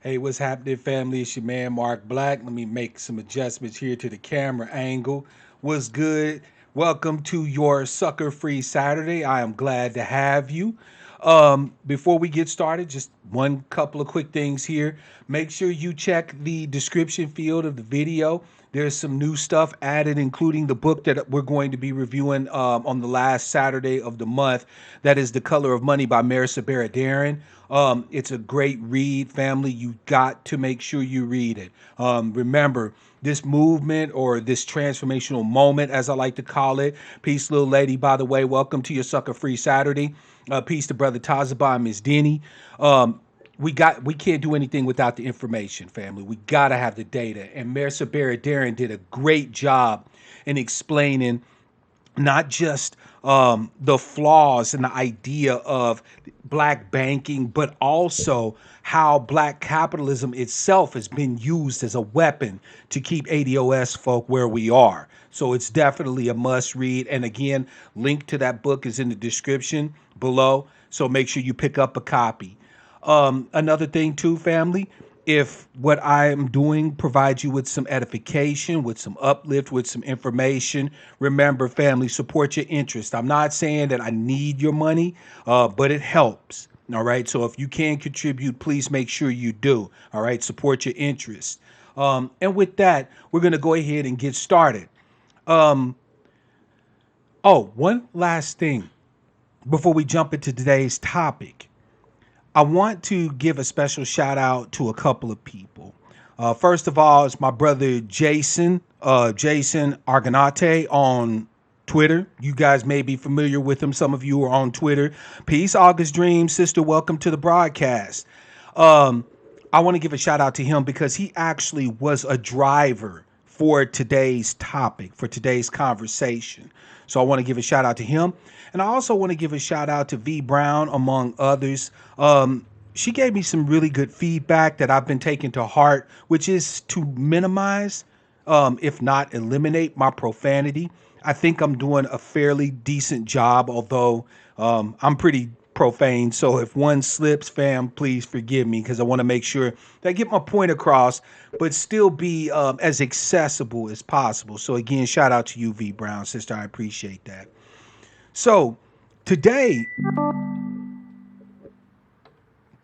Hey, what's happening, family? It's your man Mark Black. Let me make some adjustments here to the camera angle. What's good? Welcome to your Sucker-Free Saturday. I am glad to have you. Before we get started, just one couple of quick things here. Make sure you check the description field of the video. There's some new stuff added, including the book that we're going to be reviewing on the last Saturday of the month. That is The Color of Money by Marissa Baradarin. It's a great read, family. You got to make sure you read it. Remember, this movement or this transformational moment, as I like to call it. Peace, little lady, by the way. Welcome to your Sucker Free Saturday. Peace to Brother Tazaba and Miss Denny. We can't do anything without the information, family. We gotta have the data. And Marissa Baradarin did a great job in explaining not just the flaws and the idea of black banking, but also how black capitalism itself has been used as a weapon to keep ADOS folk where we are. So it's definitely a must read. And again, link to that book is in the description below. So make sure you pick up a copy. Another thing too, family, if what I am doing provides you with some edification, with some uplift, with some information, remember, family, support your interest. I'm not saying that I need your money, but it helps. All right. So if you can contribute, please make sure you do. All right. Support your interest. And with that, we're going to go ahead and get started. Oh, one last thing before we jump into today's topic. I want to give a special shout out to a couple of people. First of all, it's my brother Jason Argonate on Twitter. You guys may be familiar with him. Some of you are on Twitter. Peace, August Dream, sister. Welcome to the broadcast. I want to give a shout out to him because he actually was a driver for today's topic, for today's conversation. So I want to give a shout out to him. And I also want to give a shout out to V Brown, among others. She gave me some really good feedback that I've been taking to heart, which is to minimize, if not eliminate, my profanity. I think I'm doing a fairly decent job, although I'm pretty profane. So if one slips, fam, please forgive me, because I want to make sure that I get my point across, but still be as accessible as possible. So again, shout out to you, V Brown, sister. I appreciate that. So today,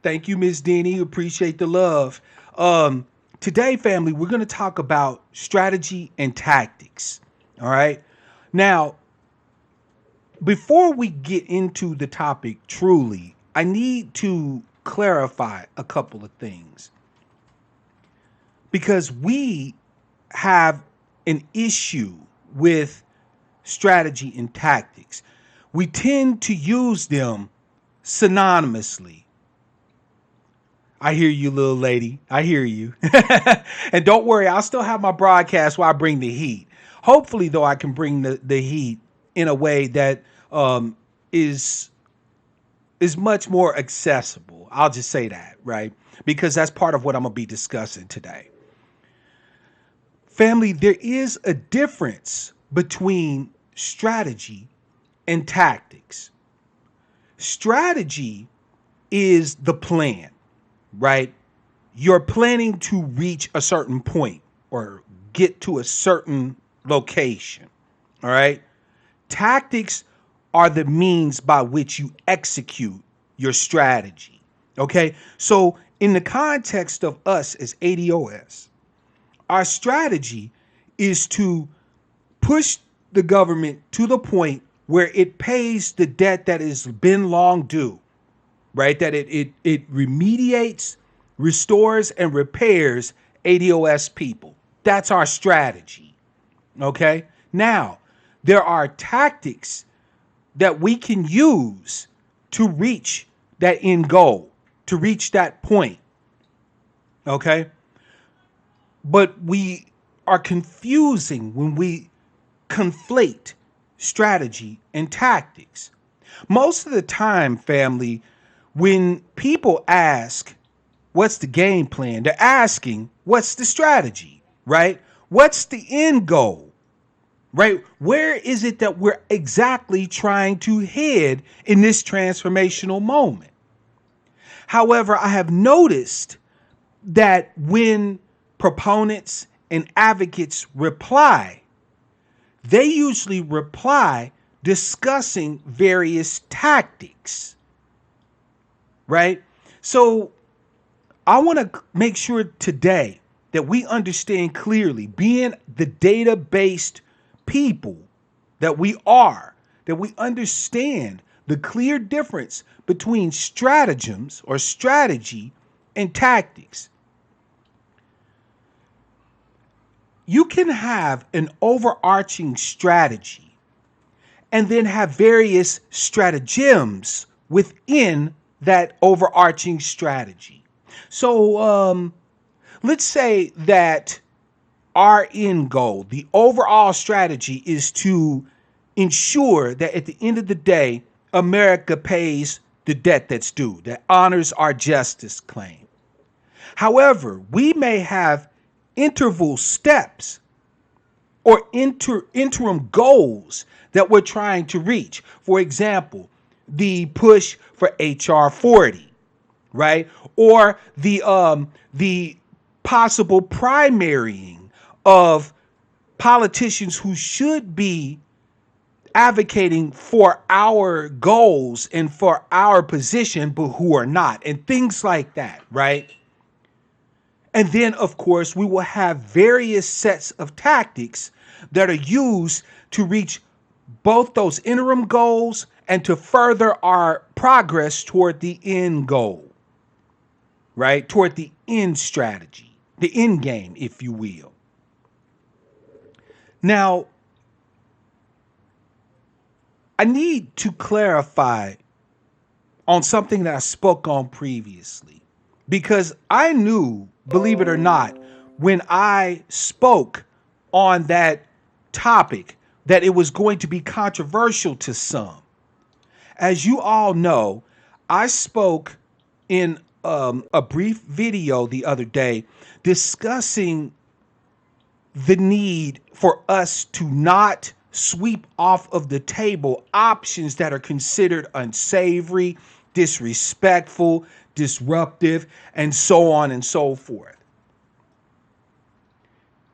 thank you, Miss Deanie. Appreciate the love. Today, family, we're going to talk about strategy and tactics. All right. Now, before we get into the topic truly, I need to clarify a couple of things, because we have an issue with strategy and tactics. We tend to use them synonymously. I hear you, little lady. I hear you. And don't worry, I'll still have my broadcast while I bring the heat. Hopefully, though, I can bring the heat in a way that is much more accessible. I'll just say that, right? Because that's part of what I'm going to be discussing today. Family, there is a difference between strategy and tactics. Strategy is the plan, right? You're planning to reach a certain point or get to a certain location, all right? Tactics are the means by which you execute your strategy, okay? So in the context of us as ADOS, our strategy is to push the government to the point where it pays the debt that has been long due, right? That it remediates, restores, and repairs ADOS people. That's our strategy, okay? Now, there are tactics that we can use to reach that end goal, to reach that point, okay? But we are confusing when we conflate strategy and tactics. Most of the time, family, when people ask, what's the game plan? They're asking, what's the strategy, right? What's the end goal, right? Where is it that we're exactly trying to head in this transformational moment? However, I have noticed that when proponents and advocates reply, they usually reply discussing various tactics, right? So I want to make sure today that we understand clearly, being the data-based people that we are, that we understand the clear difference between stratagems or strategy and tactics. You can have an overarching strategy and then have various stratagems within that overarching strategy. So let's say that our end goal, the overall strategy, is to ensure that at the end of the day, America pays the debt that's due, that honors our justice claim. However, we may have interval steps or interim goals that we're trying to reach. For example, the push for HR 40, right? Or the possible primarying of politicians who should be advocating for our goals and for our position, but who are not, and things like that, right? And then, of course, we will have various sets of tactics that are used to reach both those interim goals and to further our progress toward the end goal, right? Toward the end strategy, the end game, if you will. Now, I need to clarify on something that I spoke on previously, because I knew, believe it or not, when I spoke on that topic, that it was going to be controversial to some. As you all know, I spoke in a brief video the other day discussing the need for us to not sweep off of the table options that are considered unsavory, disrespectful, disruptive, and so on and so forth.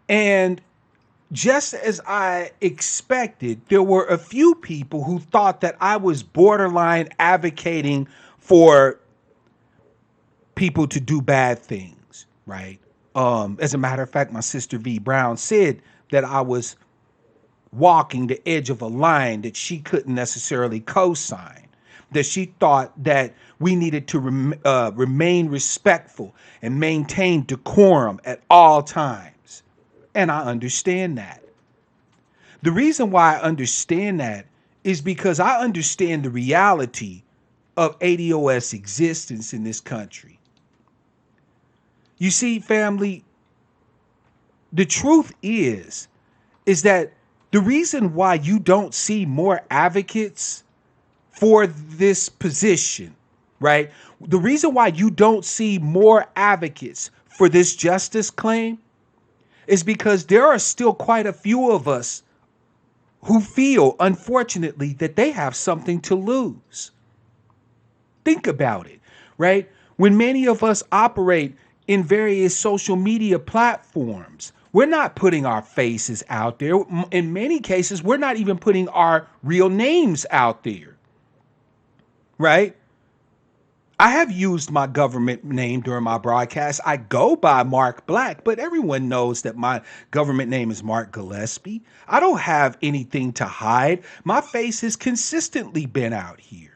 And just as I expected, there were a few people who thought that I was borderline advocating for people to do bad things, right? As a matter of fact, my sister V Brown said that I was walking the edge of a line that she couldn't necessarily co-sign, that she thought that we needed to remain respectful and maintain decorum at all times. And I understand that. The reason why I understand that is because I understand the reality of ADOS existence in this country. You see, family, the truth is that the reason why you don't see more advocates for this position, right? The reason why you don't see more advocates for this justice claim is because there are still quite a few of us who feel, unfortunately, that they have something to lose. Think about it, right? When many of us operate in various social media platforms, we're not putting our faces out there. In many cases, we're not even putting our real names out there, right? I have used my government name during my broadcast. I go by Mark Black, but everyone knows that my government name is Mark Gillespie. I don't have anything to hide. My face has consistently been out here.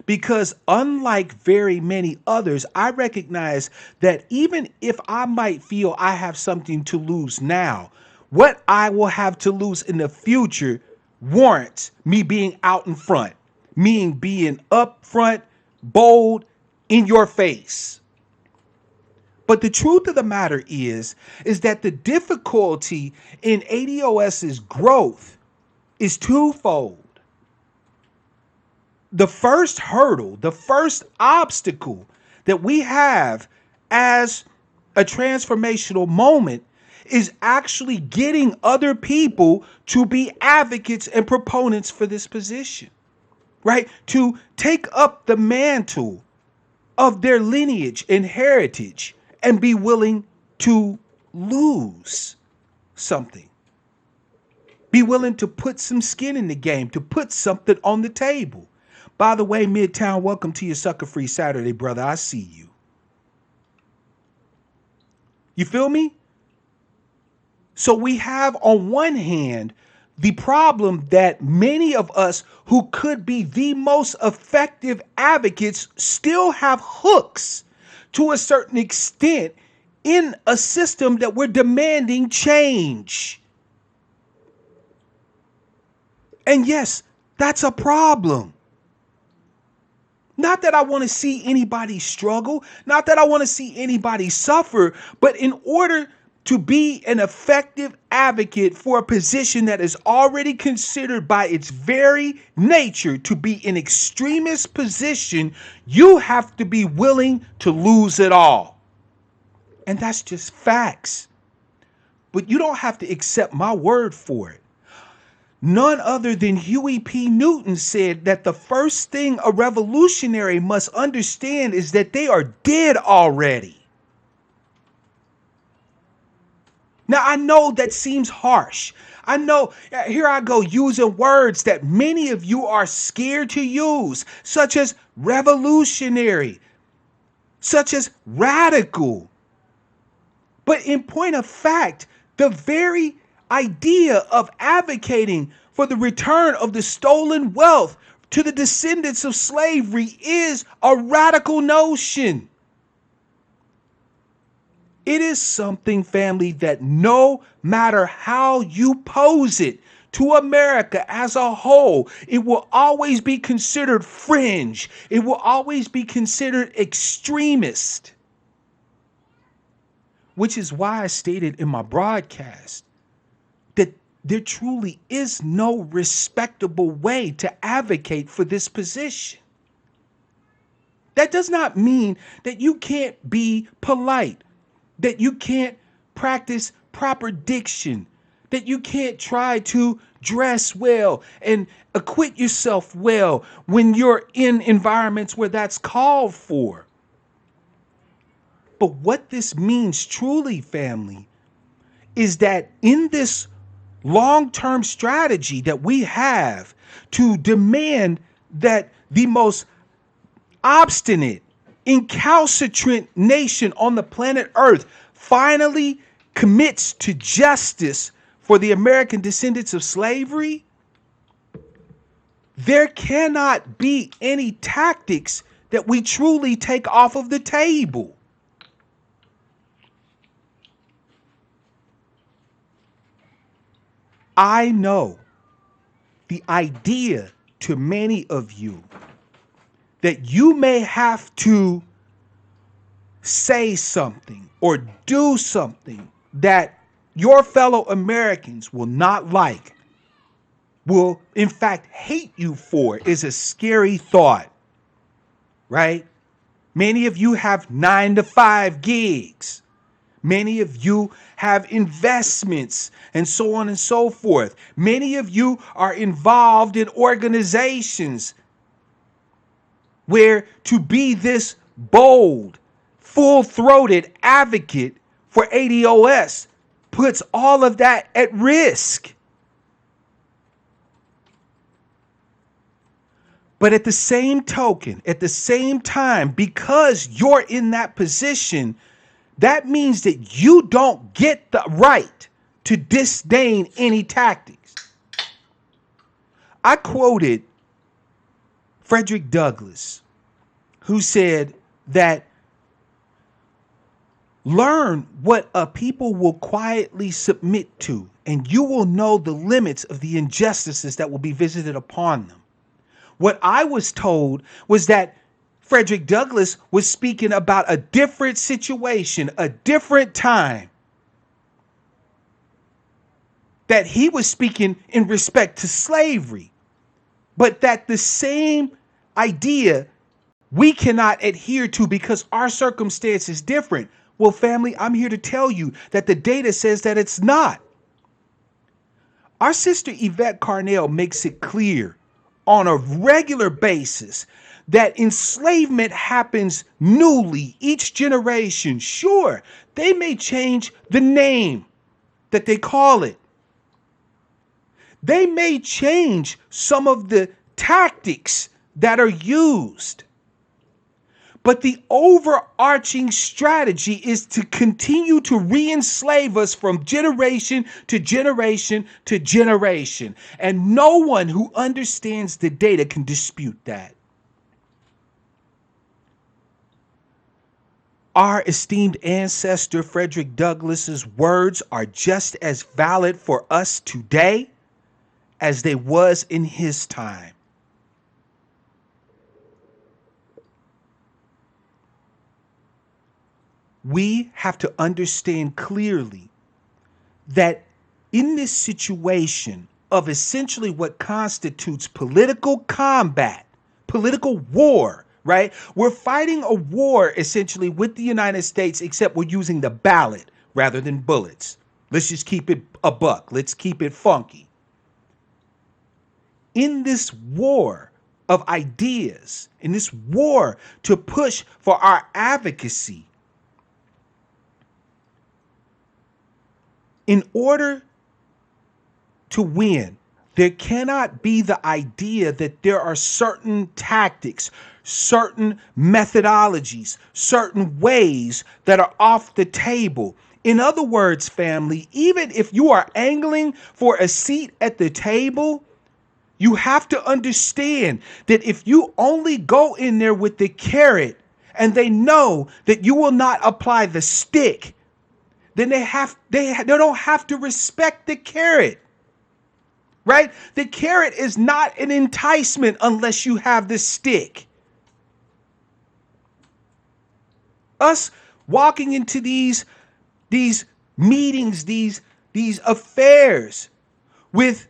Because unlike very many others, I recognize that even if I might feel I have something to lose now, what I will have to lose in the future warrants me being out in front, meaning being up front, bold, in your face. But the truth of the matter is that the difficulty in ADOS's growth is twofold. The first hurdle, the first obstacle that we have as a transformational moment is actually getting other people to be advocates and proponents for this position, right? To take up the mantle of their lineage and heritage and be willing to lose something. Be willing to put some skin in the game, to put something on the table. By the way, Midtown, welcome to your Sucka-Free Saturday, brother. I see you. You feel me? So we have on one hand the problem that many of us who could be the most effective advocates still have hooks to a certain extent in a system that we're demanding change. And yes, that's a problem. Not that I want to see anybody struggle, not that I want to see anybody suffer, but in order to be an effective advocate for a position that is already considered by its very nature to be an extremist position, you have to be willing to lose it all. And that's just facts. But you don't have to accept my word for it. None other than Huey P. Newton said that the first thing a revolutionary must understand is that they are dead already. Now, I know that seems harsh. I know, here I go using words that many of you are scared to use, such as revolutionary, such as radical. But in point of fact, the very idea of advocating for the return of the stolen wealth to the descendants of slavery is a radical notion. It is something, family, that no matter how you pose it to America as a whole, it will always be considered fringe. It will always be considered extremist. Which is why I stated in my broadcast that there truly is no respectable way to advocate for this position. That does not mean that you can't be polite, that you can't practice proper diction, that you can't try to dress well and acquit yourself well when you're in environments where that's called for. But what this means truly, family, is that in this long-term strategy that we have to demand that the most obstinate, incalcitrant nation on the planet Earth finally commits to justice for the American descendants of slavery, there cannot be any tactics that we truly take off of the table. I know the idea to many of you that you may have to say something or do something that your fellow Americans will not like, will in fact hate you for, is a scary thought, right? Many of you have 9-to-5 gigs. Many of you have investments and so on and so forth. Many of you are involved in organizations where to be this bold, full-throated advocate for ADOS puts all of that at risk. But at the same token, at the same time, because you're in that position, that means that you don't get the right to disdain any tactics. I quoted Frederick Douglass, who said that learn what a people will quietly submit to, and you will know the limits of the injustices that will be visited upon them. What I was told was that Frederick Douglass was speaking about a different situation, a different time. That he was speaking in respect to slavery, but that the same idea we cannot adhere to because our circumstance is different. Well, family, I'm here to tell you that the data says that it's not. Our sister Yvette Carnell makes it clear on a regular basis that enslavement happens newly each generation. Sure, they may change the name that they call it. They may change some of the tactics that are used. But the overarching strategy is to continue to re-enslave us from generation to generation to generation. And no one who understands the data can dispute that. Our esteemed ancestor Frederick Douglass's words are just as valid for us today as they was in his time. We have to understand clearly that in this situation of essentially what constitutes political combat, political war, right? We're fighting a war essentially with the United States, except we're using the ballot rather than bullets. Let's just keep it a buck. Let's keep it funky. In this war of ideas, in this war to push for our advocacy, in order to win, there cannot be the idea that there are certain tactics, certain methodologies, certain ways that are off the table. In other words, family, even if you are angling for a seat at the table, you have to understand that if you only go in there with the carrot and they know that you will not apply the stick, then they don't have to respect the carrot. Right? The carrot is not an enticement unless you have the stick. Us walking into these meetings, these affairs with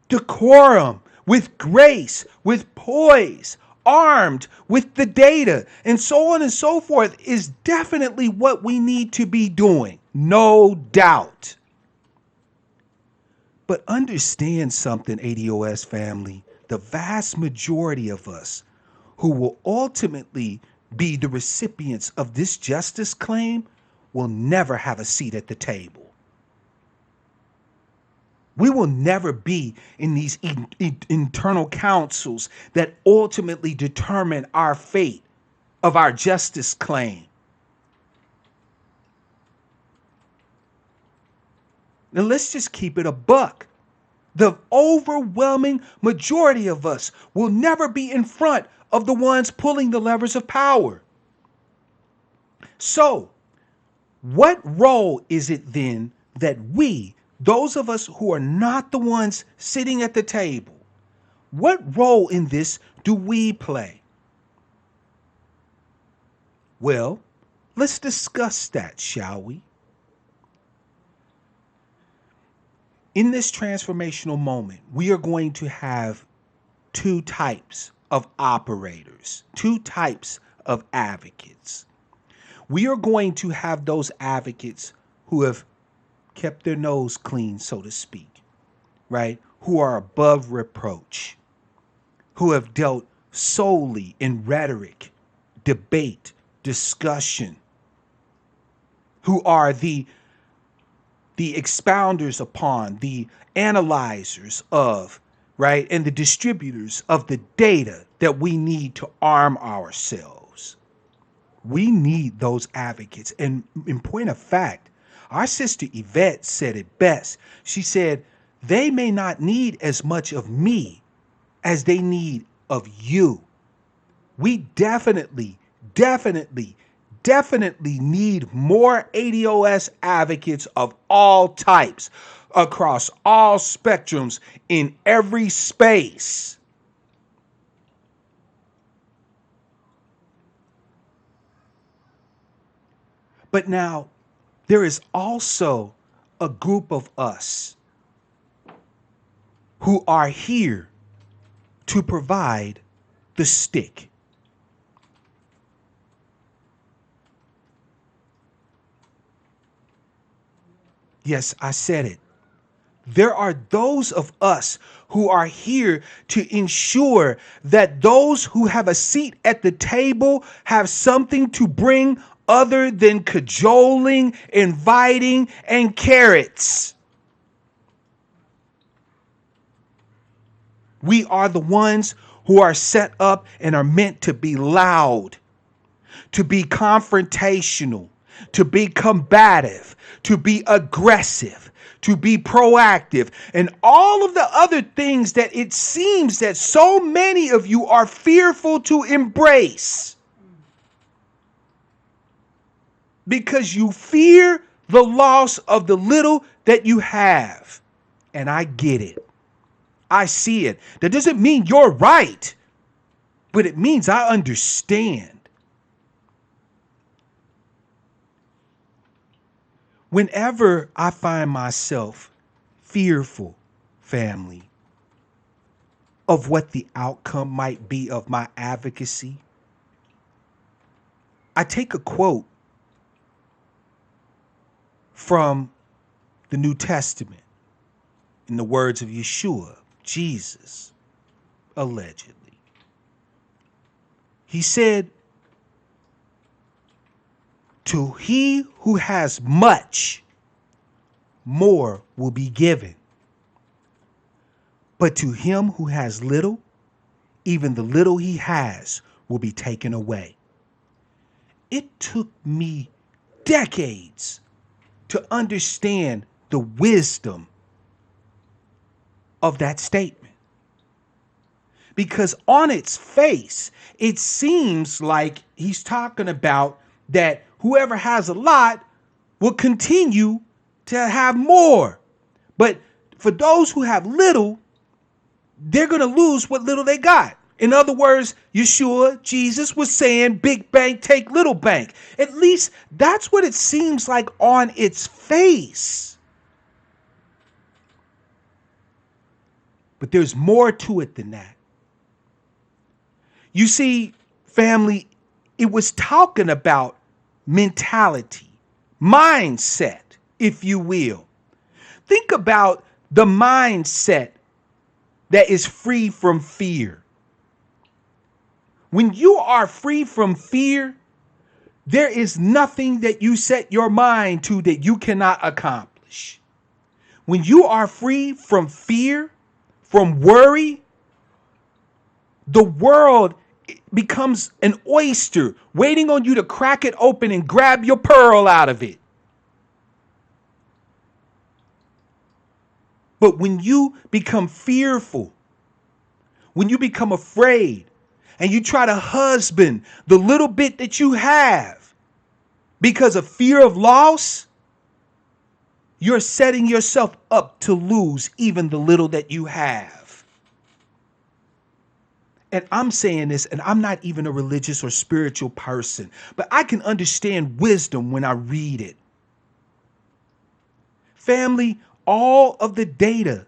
decorum, with grace, with poise, armed with the data, and so on and so forth is definitely what we need to be doing. No doubt. But understand something, ADOS family. The vast majority of us who will ultimately be the recipients of this justice claim will never have a seat at the table. We will never be in these internal councils that ultimately determine our fate of our justice claim. Now let's just keep it a buck. The overwhelming majority of us will never be in front of the ones pulling the levers of power. So, what role is it then that we, those of us who are not the ones sitting at the table, what role in this do we play? Well, let's discuss that, shall we? In this transformational moment, we are going to have two types of operators, two types of advocates. We are going to have those advocates who have kept their nose clean, so to speak, right? Who are above reproach, who have dealt solely in rhetoric, debate, discussion, who are the expounders upon, the analyzers of, right, and the distributors of the data that we need to arm ourselves. We need those advocates. And in point of fact, our sister Yvette said it best. She said, they may not need as much of me as they need of you. We definitely need more ADOS advocates of all types, across all spectrums, in every space. But now, there is also a group of us who are here to provide the stick. Yes, I said it. There are those of us who are here to ensure that those who have a seat at the table have something to bring other than cajoling, inviting, and carrots. We are the ones who are set up and are meant to be loud, to be confrontational, to be combative, to be aggressive, to be proactive, and all of the other things that it seems that so many of you are fearful to embrace because you fear the loss of the little that you have. And I get it. I see it. That doesn't mean you're right, but it means I understand. Whenever I find myself fearful, family, of what the outcome might be of my advocacy, I take a quote from the New Testament in the words of Yeshua, Jesus, allegedly. He said, "To he who has much, more will be given. But to him who has little, even the little he has will be taken away." It took me decades to understand the wisdom of that statement. Because on its face, it seems like he's talking about that whoever has a lot will continue to have more. But for those who have little, they're going to lose what little they got. In other words, Yeshua, Jesus, was saying, big bank, take little bank. At least that's what it seems like on its face. But there's more to it than that. You see, family, it was talking about mentality, mindset, if you will. Think about the mindset that is free from fear. When you are free from fear, there is nothing that you set your mind to that you cannot accomplish. When you are free from fear, from worry, the world becomes an oyster waiting on you to crack it open and grab your pearl out of it. But when you become fearful, when you become afraid, and you try to husband the little bit that you have because of fear of loss, you're setting yourself up to lose even the little that you have. And I'm saying this, and I'm not even a religious or spiritual person, but I can understand wisdom when I read it. Family, all of the data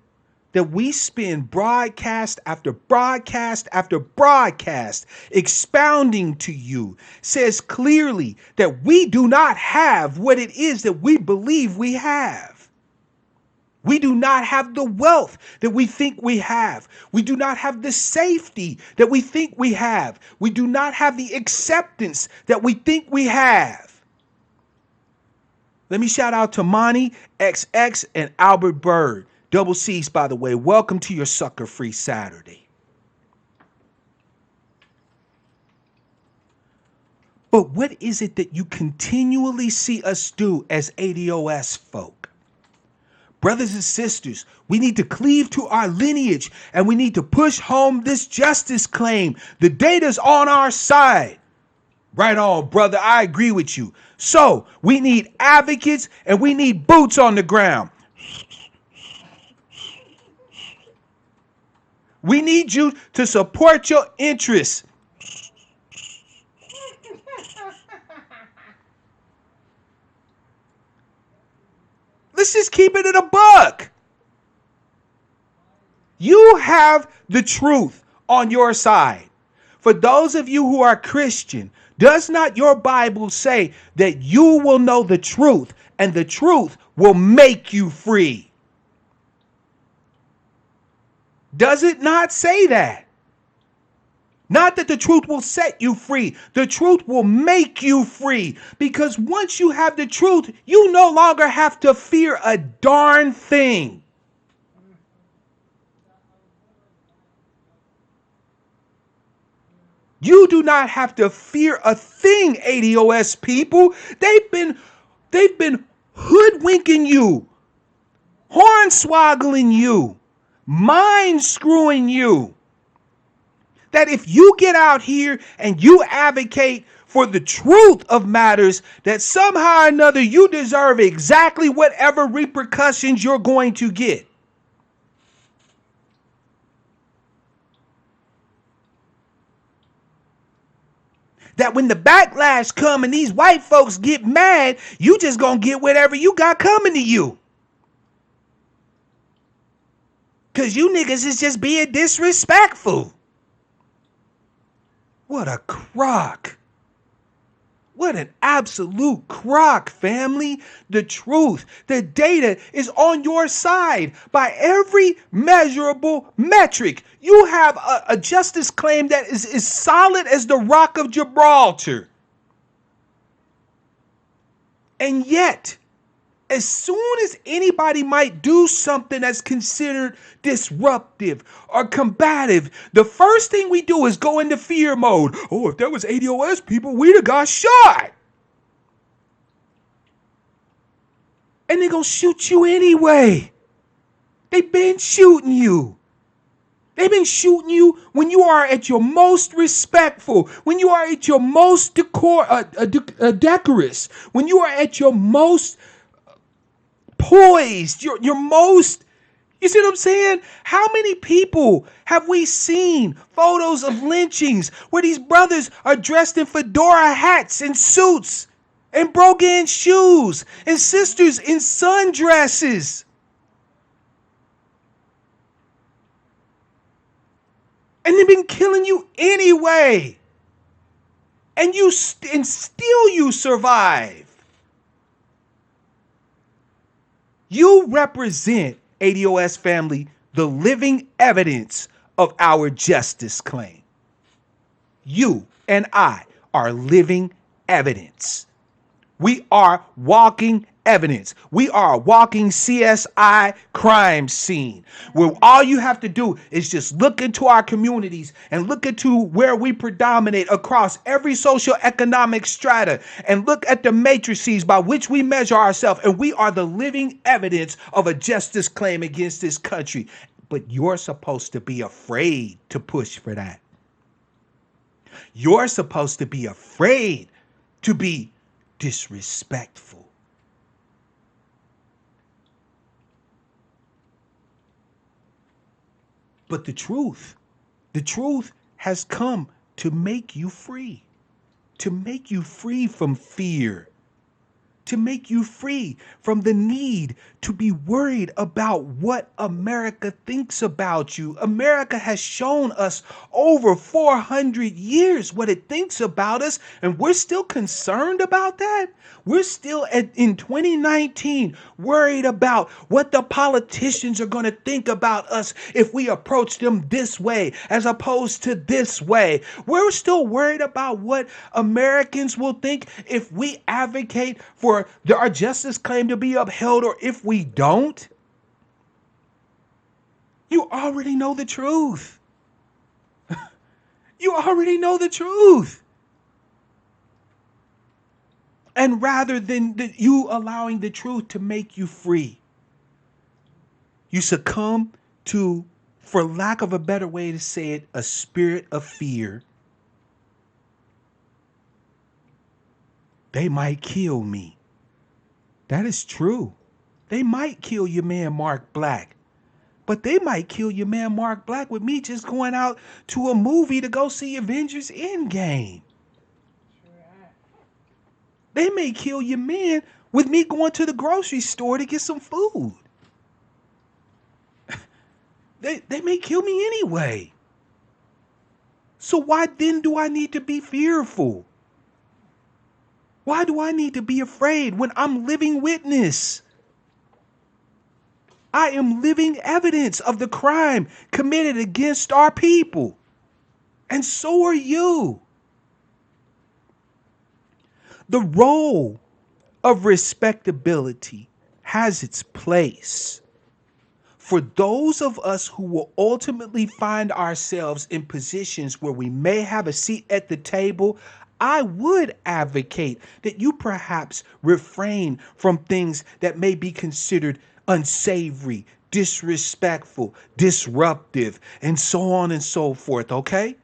that we spend broadcast after broadcast after broadcast expounding to you says clearly that we do not have what it is that we believe we have. We do not have the wealth that we think we have. We do not have the safety that we think we have. We do not have the acceptance that we think we have. Let me shout out to Monty, XX, and Albert Bird. Double C's, by the way. Welcome to your Sucka-Free Saturday. But what is it that you continually see us do as ADOS folk? Brothers and sisters, we need to cleave to our lineage and we need to push home this justice claim. The data's on our side. Right on, brother. I agree with you. So we need advocates and we need boots on the ground. We need you to support your interests. Let's just keep it in a buck. You have the truth on your side. For those of you who are Christian, does not your Bible say that you will know the truth and the truth will make you free? Does it not say that? Not that the truth will set you free. The truth will make you free. Because once you have the truth, you no longer have to fear a darn thing. You do not have to fear a thing, ADOS people. They've been hoodwinking you, hornswoggling you, mind screwing you. That if you get out here and you advocate for the truth of matters, that somehow or another you deserve exactly whatever repercussions you're going to get. That when the backlash come and these white folks get mad, you just gonna get whatever you got coming to you. Cause you niggas is just being disrespectful. What a crock. What an absolute crock, family. The truth, the data is on your side by every measurable metric. You have a justice claim that is as solid as the Rock of Gibraltar. And yet, as soon as anybody might do something that's considered disruptive or combative, the first thing we do is go into fear mode. Oh, if there was ADOS people, we'd have got shot. And they're going to shoot you anyway. They've been shooting you. They've been shooting you when you are at your most respectful, when you are at your most decorous, when you are at your most poised, your most, you see what I'm saying? How many people have we seen photos of lynchings where these brothers are dressed in fedora hats and suits and broken shoes and sisters in sundresses? And they've been killing you anyway. And still you survive. You represent, ADOS family, the living evidence of our justice claim. You and I are living evidence. We are walking evidence. We are a walking CSI crime scene where all you have to do is just look into our communities and look into where we predominate across every socioeconomic strata and look at the matrices by which we measure ourselves, and we are the living evidence of a justice claim against this country. But you're supposed to be afraid to push for that. You're supposed to be afraid to be disrespectful. But the truth has come to make you free from fear, to make you free from the need to be worried about what America thinks about you. America has shown us over 400 years what it thinks about us, and we're still concerned about that. We're still in 2019 worried about what the politicians are going to think about us if we approach them this way as opposed to this way. We're still worried about what Americans will think if we advocate for our justice claim to be upheld or if we don't. You already know the truth. You already know the truth. And rather than you allowing the truth to make you free, you succumb to, for lack of a better way to say it, a spirit of fear. They might kill me. That is true. They might kill your man Mark Black. But they might kill your man Mark Black with me just going out to a movie to go see Avengers Endgame. They may kill your man with me going to the grocery store to get some food. They may kill me anyway. So why then do I need to be fearful? Why do I need to be afraid when I'm living witness? I am living evidence of the crime committed against our people. And so are you. The role of respectability has its place. For those of us who will ultimately find ourselves in positions where we may have a seat at the table, I would advocate that you perhaps refrain from things that may be considered unsavory, disrespectful, disruptive, and so on and so forth, okay?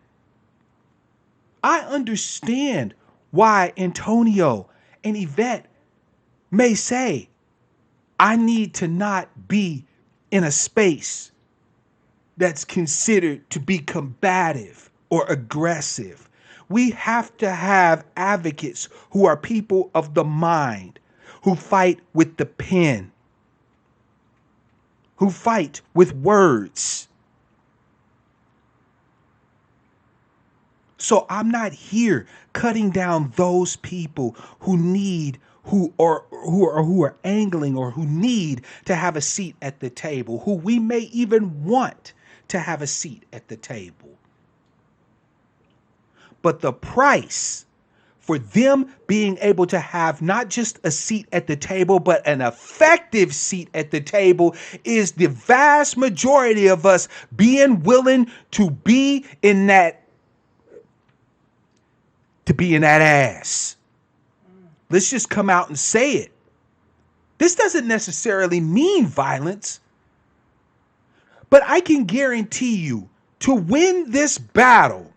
I understand why Antonio and Yvette may say, I need to not be in a space that's considered to be combative or aggressive, We have to have advocates who are people of the mind, who fight with the pen, who fight with words. So I'm not here cutting down those people who need who are angling or who need to have a seat at the table, who we may even want to have a seat at the table. But the price for them being able to have not just a seat at the table, but an effective seat at the table is the vast majority of us being willing to be in that ass. Let's just come out and say it. This doesn't necessarily mean violence, but I can guarantee you to win this battle,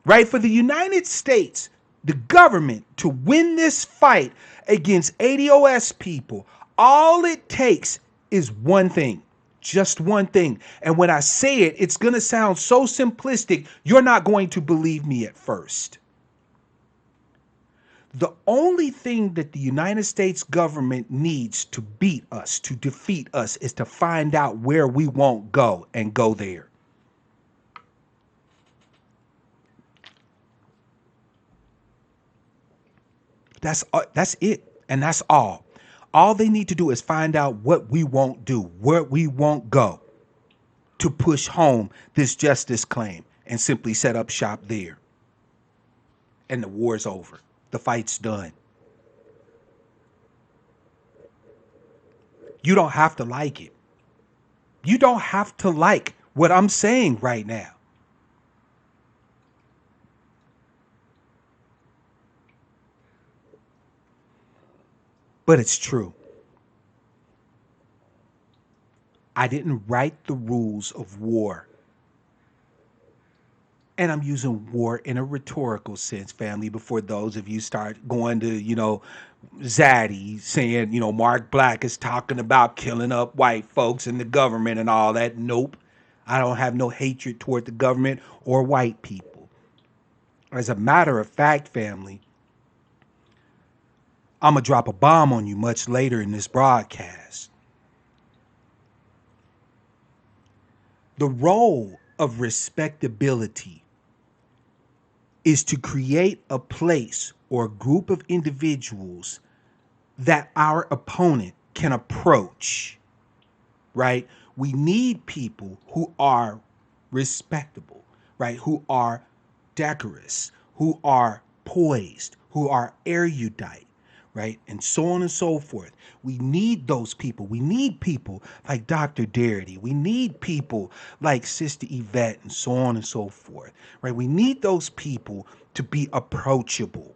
right, for the United States, the government, to win this fight against ADOS people, all it takes is one thing. Just one thing. And when I say it, it's going to sound so simplistic, you're not going to believe me at first. The only thing that the United States government needs to beat us, to defeat us, is to find out where we won't go and go there. That's it. And that's all. All they need to do is find out what we won't do, where we won't go to push home this justice claim and simply set up shop there. And the war's over. The fight's done. You don't have to like it. You don't have to like what I'm saying right now. But it's true. I didn't write the rules of war. And I'm using war in a rhetorical sense, family, before those of you start going to, Zaddy saying, Mark Black is talking about killing up white folks and the government and all that. Nope. I don't have no hatred toward the government or white people. As a matter of fact, family, I'm going to drop a bomb on you much later in this broadcast. The role of respectability is to create a place or a group of individuals that our opponent can approach, right? We need people who are respectable, right? Who are decorous, who are poised, who are erudite, right? And so on and so forth. We need those people. We need people like Dr. Darity. We need people like Sister Yvette and so on and so forth, right? We need those people to be approachable.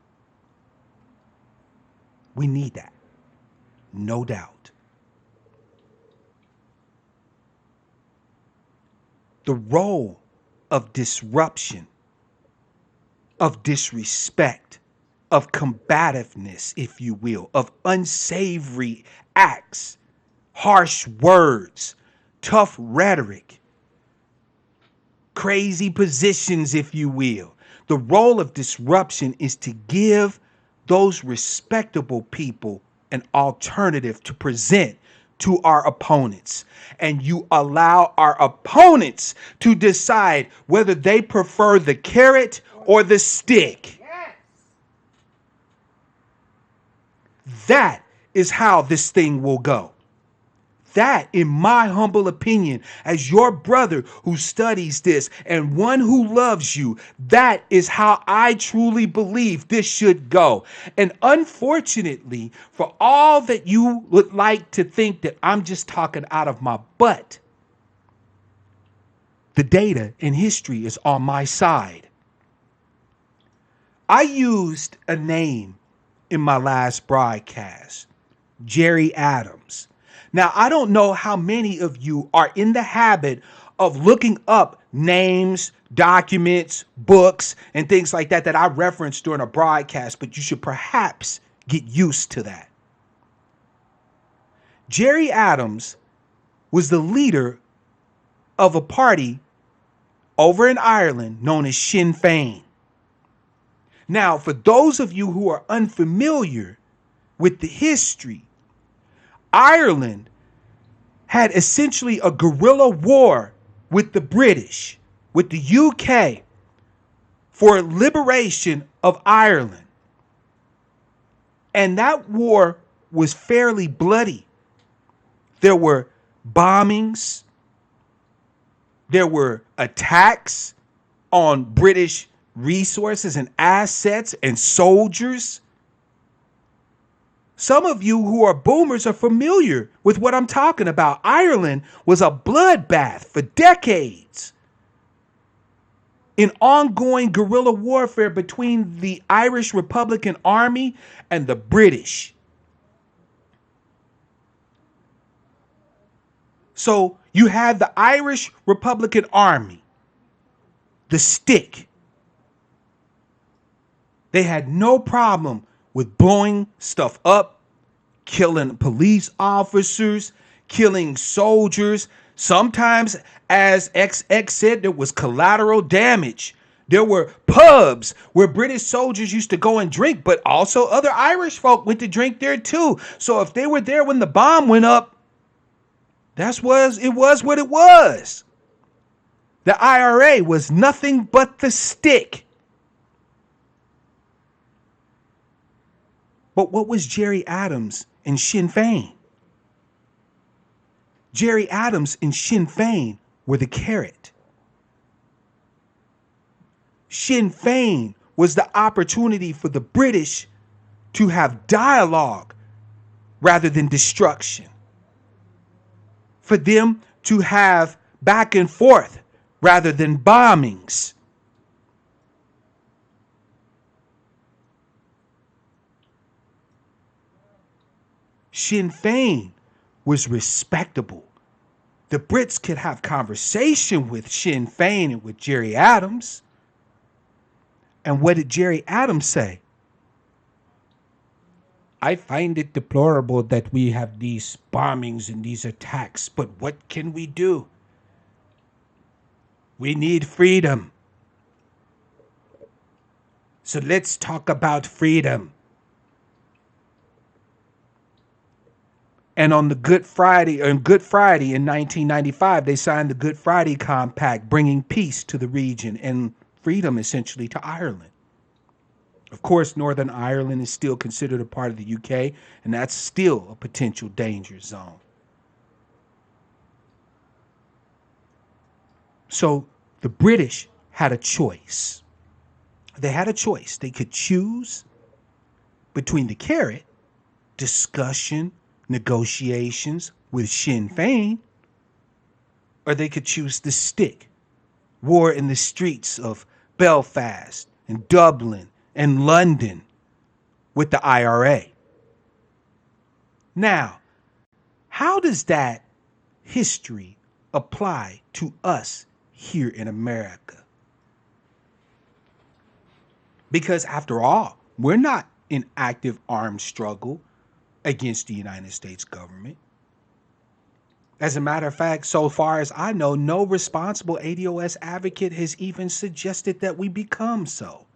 We need that. No doubt. The role of disruption, of disrespect, of combativeness, if you will, of unsavory acts, harsh words, tough rhetoric, crazy positions, if you will. The role of disruption is to give those respectable people an alternative to present to our opponents. And you allow our opponents to decide whether they prefer the carrot or the stick. That is how this thing will go. That, in my humble opinion, as your brother who studies this and one who loves you, that is how I truly believe this should go. And unfortunately, for all that you would like to think that I'm just talking out of my butt, the data and history is on my side. I used a name in my last broadcast, Jerry Adams. Now, I don't know how many of you are in the habit of looking up names, documents, books, and things like that I referenced during a broadcast, but you should perhaps get used to that. Jerry Adams was the leader of a party over in Ireland known as Sinn Féin. Now, for those of you who are unfamiliar with the history, Ireland had essentially a guerrilla war with the British, with the UK, for liberation of Ireland. And that war was fairly bloody. There were bombings, there were attacks on British resources and assets and soldiers. Some of you who are boomers are familiar with what I'm talking about. Ireland was a bloodbath for decades. In ongoing guerrilla warfare between the Irish Republican Army and the British. So you had the Irish Republican Army, the stick. They had no problem with blowing stuff up, killing police officers, killing soldiers. Sometimes, as XX said, there was collateral damage. There were pubs where British soldiers used to go and drink, but also other Irish folk went to drink there too. So if they were there when the bomb went up, it was what it was. The IRA was nothing but the stick. But what was Gerry Adams and Sinn Féin? Gerry Adams and Sinn Féin were the carrot. Sinn Féin was the opportunity for the British to have dialogue rather than destruction. For them to have back and forth rather than bombings. Sinn Féin was respectable. The Brits could have conversation with Sinn Féin and with Gerry Adams. And what did Gerry Adams say? I find it deplorable that we have these bombings and these attacks, but what can we do? We need freedom. So let's talk about freedom. And on Good Friday in 1995, they signed the Good Friday Compact, bringing peace to the region and freedom essentially to Ireland. Of course, Northern Ireland is still considered a part of the UK, and that's still a potential danger zone. So the British had a choice. They had a choice. They could choose between the carrot, discussion, negotiations with Sinn Féin, or they could choose the stick, war in the streets of Belfast and Dublin and London with the IRA. Now, how does that history apply to us here in America? Because after all, we're not in active armed struggle against the United States government. As a matter of fact, so far as I know, no responsible ADOS advocate has even suggested that we become so.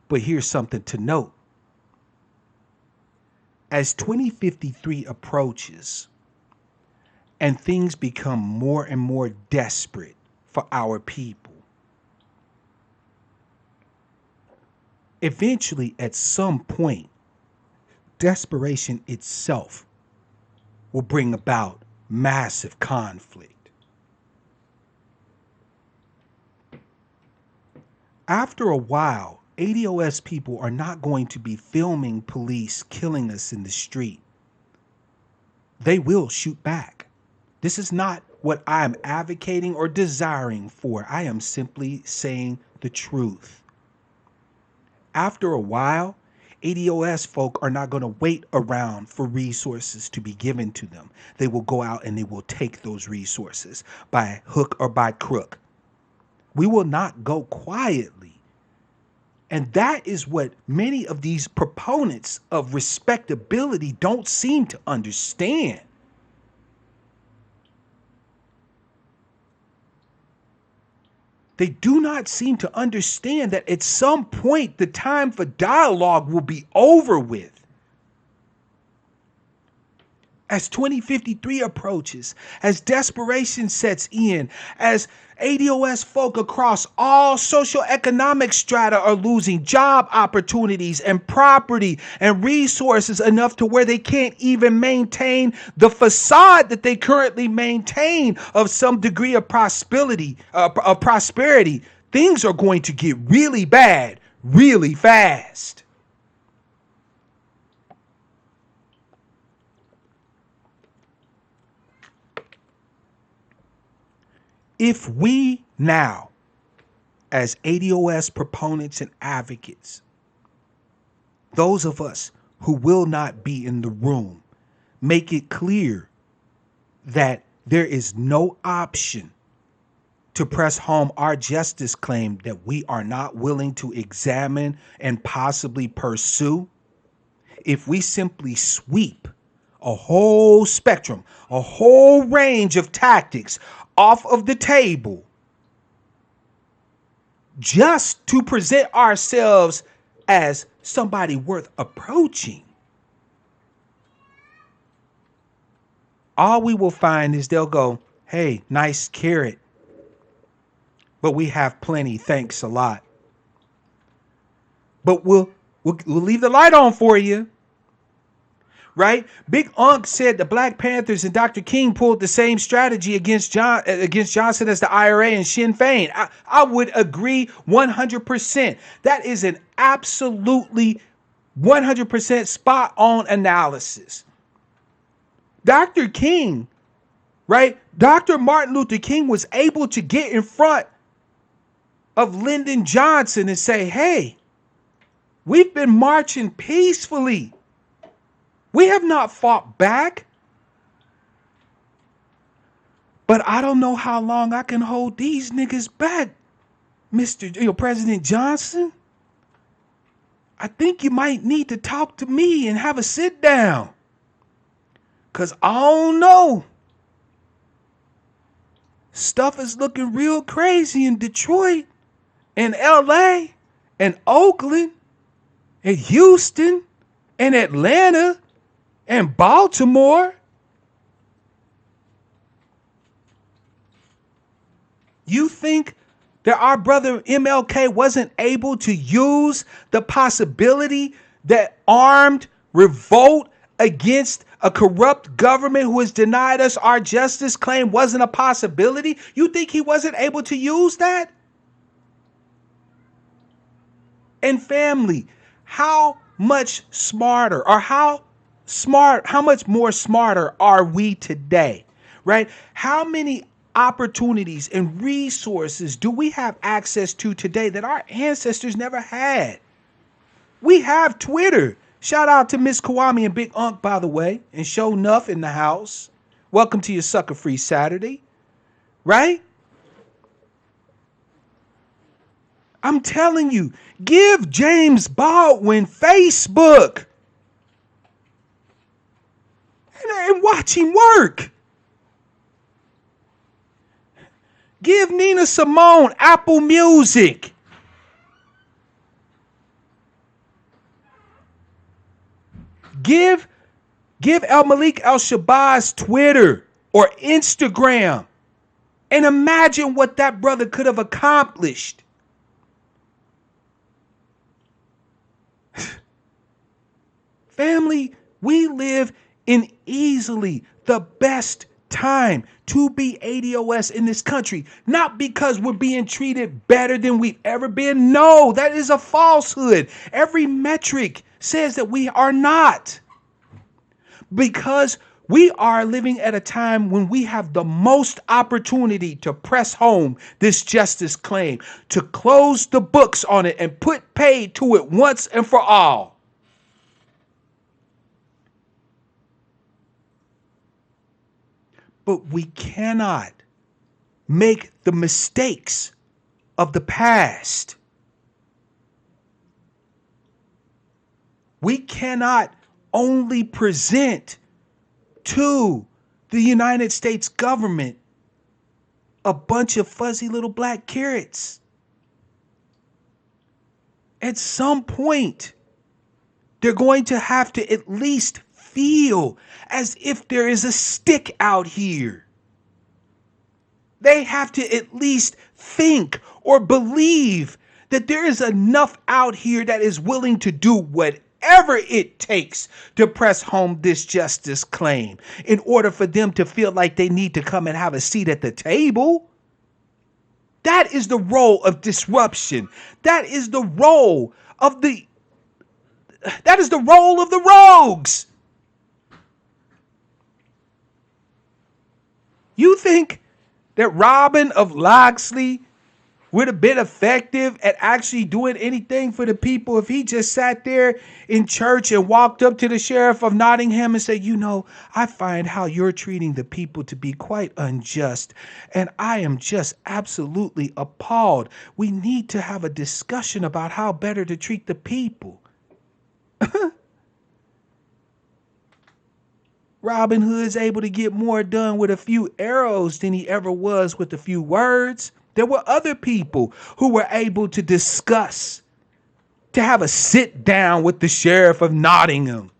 But here's something to note. As 2053 approaches and things become more and more desperate for our people, eventually, at some point, desperation itself will bring about massive conflict. After a while, ADOS people are not going to be filming police killing us in the street. They will shoot back. This is not what I am advocating or desiring for. I am simply saying the truth. After a while, ADOS folk are not going to wait around for resources to be given to them. They will go out and they will take those resources by hook or by crook. We will not go quietly. And that is what many of these proponents of respectability don't seem to understand. They do not seem to understand that at some point the time for dialogue will be over with. As 2053 approaches, as desperation sets in, as ADOS folk across all socioeconomic strata are losing job opportunities and property and resources enough to where they can't even maintain the facade that they currently maintain of some degree of prosperity, things are going to get really bad really fast. If we now, as ADOS proponents and advocates, those of us who will not be in the room, make it clear that there is no option to press home our justice claim that we are not willing to examine and possibly pursue, if we simply sweep a whole spectrum, a whole range of tactics off of the table just to present ourselves as somebody worth approaching, all we will find is they'll go, hey, nice carrot, but we have plenty, thanks a lot. But we'll leave the light on for you. Right? Big Unc said the Black Panthers and Dr. King pulled the same strategy against Johnson as the IRA and Sinn Féin. I would agree 100%. That is an absolutely 100% spot on analysis. Dr. King, right? Dr. Martin Luther King was able to get in front of Lyndon Johnson and say, hey, we've been marching peacefully. We have not fought back. But I don't know how long I can hold these niggas back, Mr. President Johnson. I think you might need to talk to me and have a sit down. Because I don't know. Stuff is looking real crazy in Detroit and LA and Oakland and Houston and Atlanta and Baltimore. You think that our brother MLK wasn't able to use the possibility that armed revolt against a corrupt government who has denied us our justice claim wasn't a possibility? You think he wasn't able to use that? And family, how much smarter or how much more smarter are we today, right? How many opportunities and resources do we have access to today that our ancestors never had? We have Twitter. Shout out to Miss Kwame and Big Unc, by the way, and Show Nuff in the house. Welcome to your Sucka-Free Saturday, right? I'm telling you, give James Baldwin Facebook and watch him work. Give Nina Simone Apple Music. Give El Malik El Shabazz Twitter or Instagram and imagine what that brother could have accomplished. Family, we live in easily the best time to be ADOS in this country. Not because we're being treated better than we've ever been. No, that is a falsehood. Every metric says that we are not. Because we are living at a time when we have the most opportunity to press home this justice claim, to close the books on it and put paid to it once and for all. But we cannot make the mistakes of the past. We cannot only present to the United States government a bunch of fuzzy little black carrots. At some point, they're going to have to at least feel as if there is a stick out here. They have to at least think or believe that there is enough out here that is willing to do whatever it takes to press home this justice claim in order for them to feel like they need to come and have a seat at the table. That is the role of disruption. That is the role of the rogues. You think that Robin of Locksley would have been effective at actually doing anything for the people if he just sat there in church and walked up to the sheriff of Nottingham and said, you know, I find how you're treating the people to be quite unjust, and I am just absolutely appalled. We need to have a discussion about how better to treat the people. Robin Hood's able to get more done with a few arrows than he ever was with a few words. There were other people who were able to discuss, to have a sit down with the sheriff of Nottingham,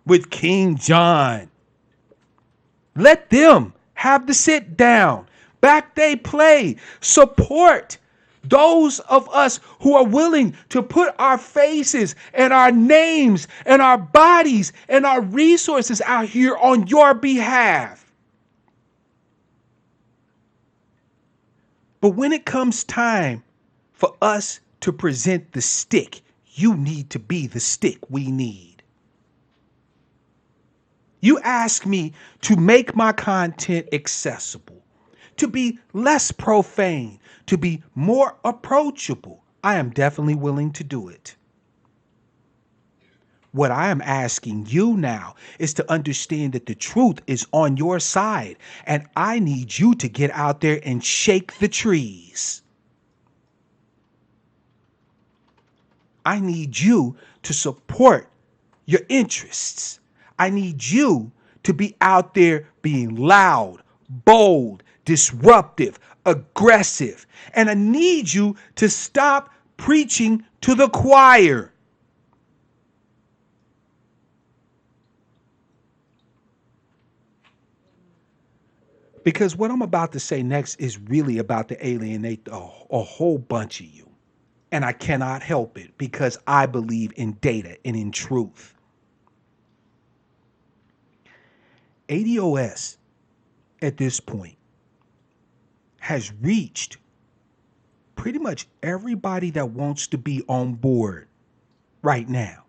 with King John. Let them have the sit down. Back they play. Support those of us who are willing to put our faces and our names and our bodies and our resources out here on your behalf. But when it comes time for us to present the stick, you need to be the stick we need. You ask me to make my content accessible, to be less profane, to be more approachable. I am definitely willing to do it. What I am asking you now is to understand that the truth is on your side, and I need you to get out there and shake the trees. I need you to support your interests. I need you to be out there being loud, bold, disruptive, aggressive. And I need you to stop preaching to the choir. Because what I'm about to say next is really about to alienate a whole bunch of you. And I cannot help it because I believe in data and in truth. ADOS at this point has reached pretty much everybody that wants to be on board right now.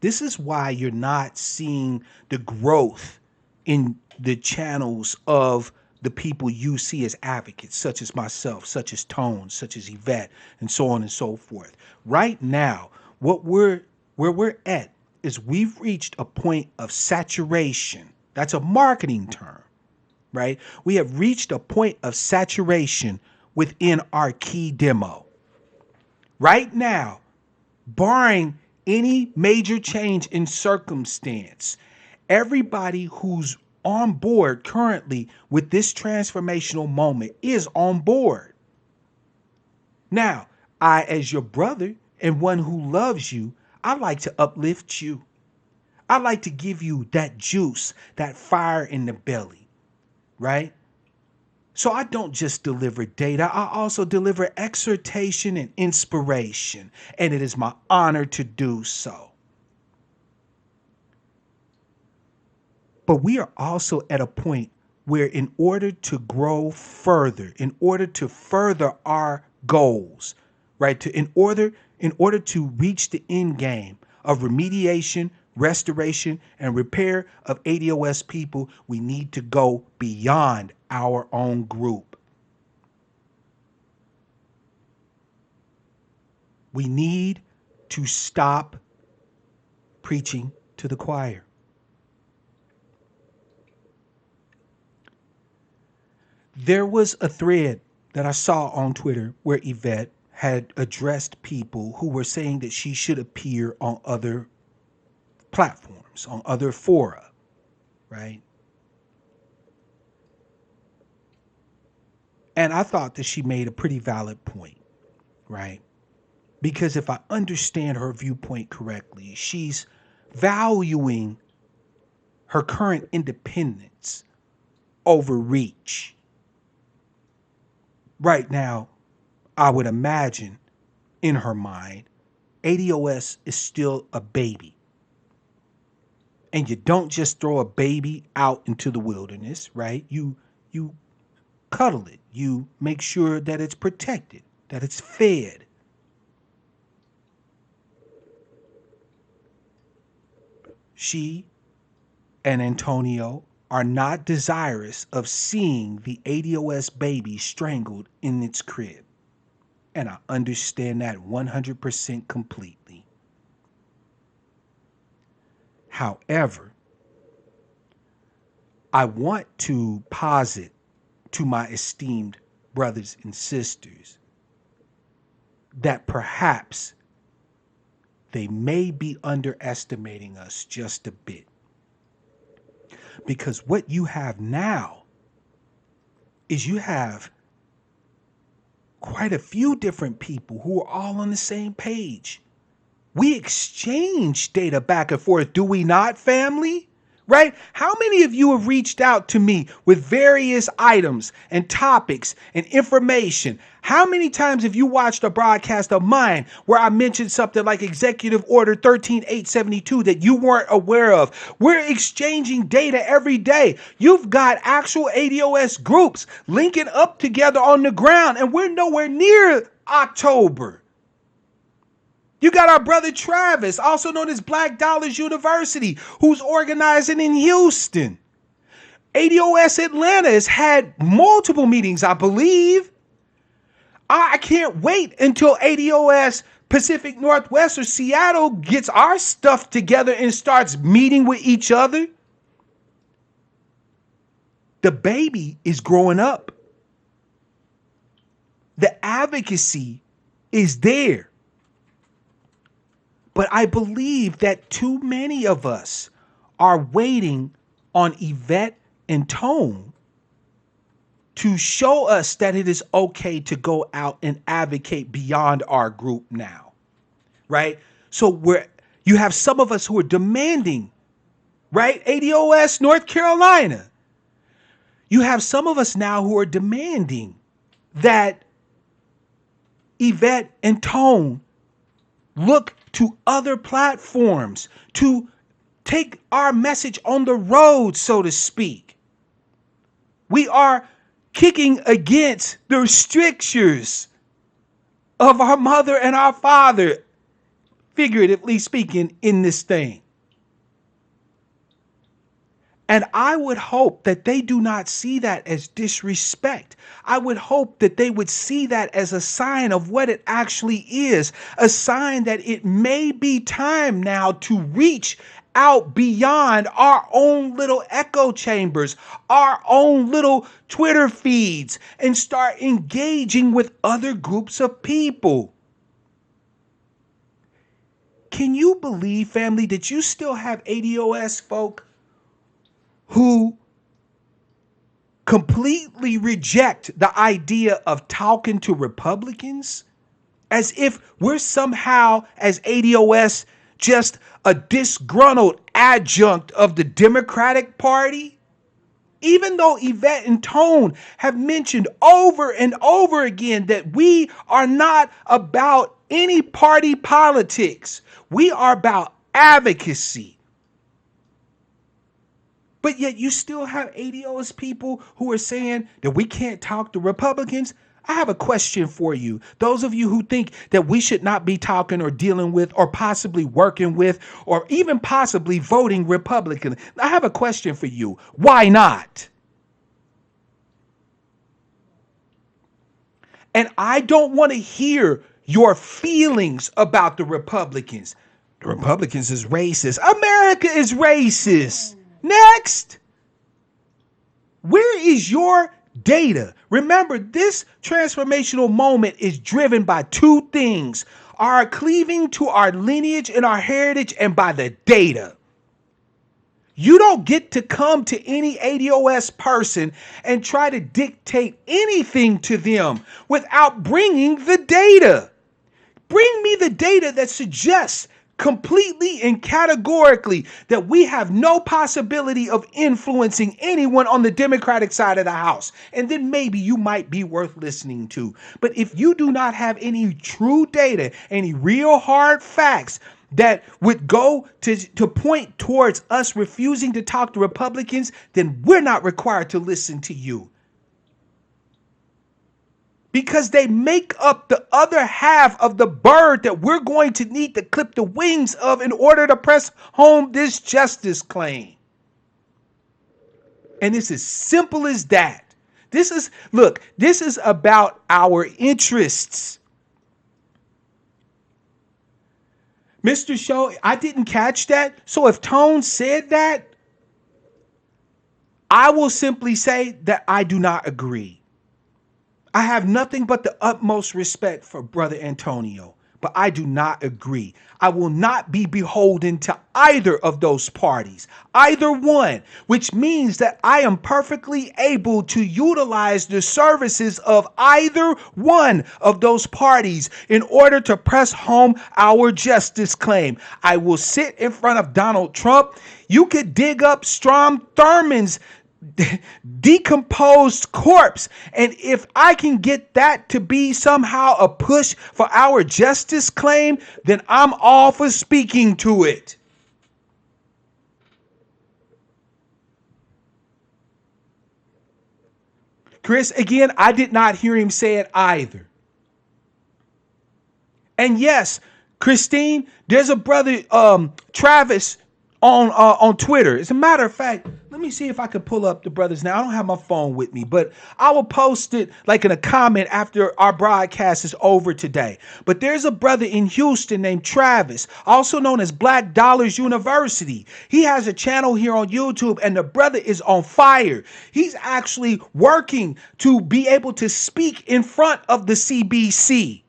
This is why you're not seeing the growth in the channels of the people you see as advocates, such as myself, such as Tone, such as Yvette, and so on and so forth. Right now, where we're at is we've reached a point of saturation. That's a marketing term, right? We have reached a point of saturation within our key demo. Right now, barring any major change in circumstance, everybody who's on board currently with this transformational moment is on board. Now, I, as your brother and one who loves you, I like to uplift you. I like to give you that juice, that fire in the belly, right? So I don't just deliver data, I also deliver exhortation and inspiration, and it is my honor to do so. But we are also at a point where in order to grow further, in order to further our goals, right? In order to reach the end game of remediation, restoration, and repair of ADOS people, we need to go beyond our own group. We need to stop preaching to the choir. There was a thread that I saw on Twitter where Yvette had addressed people who were saying that she should appear on other platforms, on other fora, right? And I thought that she made a pretty valid point, right? Because if I understand her viewpoint correctly, she's valuing her current independence over reach. Right now, I would imagine in her mind, ADOS is still a baby. And you don't just throw a baby out into the wilderness, right? You cuddle it. You make sure that it's protected, that it's fed. She and Antonio are not desirous of seeing the ADOS baby strangled in its crib. And I understand that 100% completely. However, I want to posit to my esteemed brothers and sisters that perhaps they may be underestimating us just a bit. Because what you have now is you have quite a few different people who are all on the same page. We exchange data back and forth, do we not, family? Right? How many of you have reached out to me with various items and topics and information? How many times have you watched a broadcast of mine where I mentioned something like Executive Order 13872 that you weren't aware of? We're exchanging data every day. You've got actual ADOS groups linking up together on the ground, and we're nowhere near October. You got our brother Travis, also known as Black Dollars University, who's organizing in Houston. ADOS Atlanta has had multiple meetings, I believe. I can't wait until ADOS Pacific Northwest or Seattle gets our stuff together and starts meeting with each other. The baby is growing up. The advocacy is there. But I believe that too many of us are waiting on Yvette and Tone to show us that it is okay to go out and advocate beyond our group now, right? So you have some of us who are demanding, right? ADOS North Carolina. You have some of us now who are demanding that Yvette and Tone look to other platforms to take our message on the road, so to speak. We are kicking against the strictures of our mother and our father, figuratively speaking, in this thing. And I would hope that they do not see that as disrespect. I would hope that they would see that as a sign of what it actually is, a sign that it may be time now to reach out beyond our own little echo chambers, our own little Twitter feeds, and start engaging with other groups of people. Can you believe, family, that you still have ADOS folk who completely reject the idea of talking to Republicans as if we're somehow, as ADOS, just a disgruntled adjunct of the Democratic Party? Even though Yvette and Tone have mentioned over and over again that we are not about any party politics, we are about advocacy. But yet you still have ADOS people who are saying that we can't talk to Republicans. I have a question for you. Those of you who think that we should not be talking or dealing with or possibly working with or even possibly voting Republican, I have a question for you. Why not? And I don't want to hear your feelings about the Republicans. The Republicans is racist. America is racist. Next. Where is your data? Remember, this transformational moment is driven by two things: our cleaving to our lineage and our heritage, and by the data. You don't get to come to any ADOS person and try to dictate anything to them without bringing the data. Bring me the data that suggests completely and categorically that we have no possibility of influencing anyone on the Democratic side of the House. And then maybe you might be worth listening to. But if you do not have any true data, any real hard facts that would go to point towards us refusing to talk to Republicans, then we're not required to listen to you. Because they make up the other half of the bird that we're going to need to clip the wings of in order to press home this justice claim. And it's as simple as that. This is about our interests. Mr. Show, I didn't catch that. So if Tone said that, I will simply say that I do not agree. I have nothing but the utmost respect for Brother Antonio, but I do not agree. I will not be beholden to either of those parties, either one, which means that I am perfectly able to utilize the services of either one of those parties in order to press home our justice claim. I will sit in front of Donald Trump. You could dig up Strom Thurmond's decomposed corpse, and if I can get that to be somehow a push for our justice claim, then I'm all for speaking to it. Chris, again, I did not hear him say it either. And yes, Christine, there's a brother, Travis, on Twitter. As a matter of fact, let me see if I could pull up the brothers now. I don't have my phone with me, but I will post it like in a comment after our broadcast is over today. But there's a brother in Houston named Travis, also known as Black Dollars University. He has a channel here on YouTube, and the brother is on fire. He's actually working to be able to speak in front of the CBC.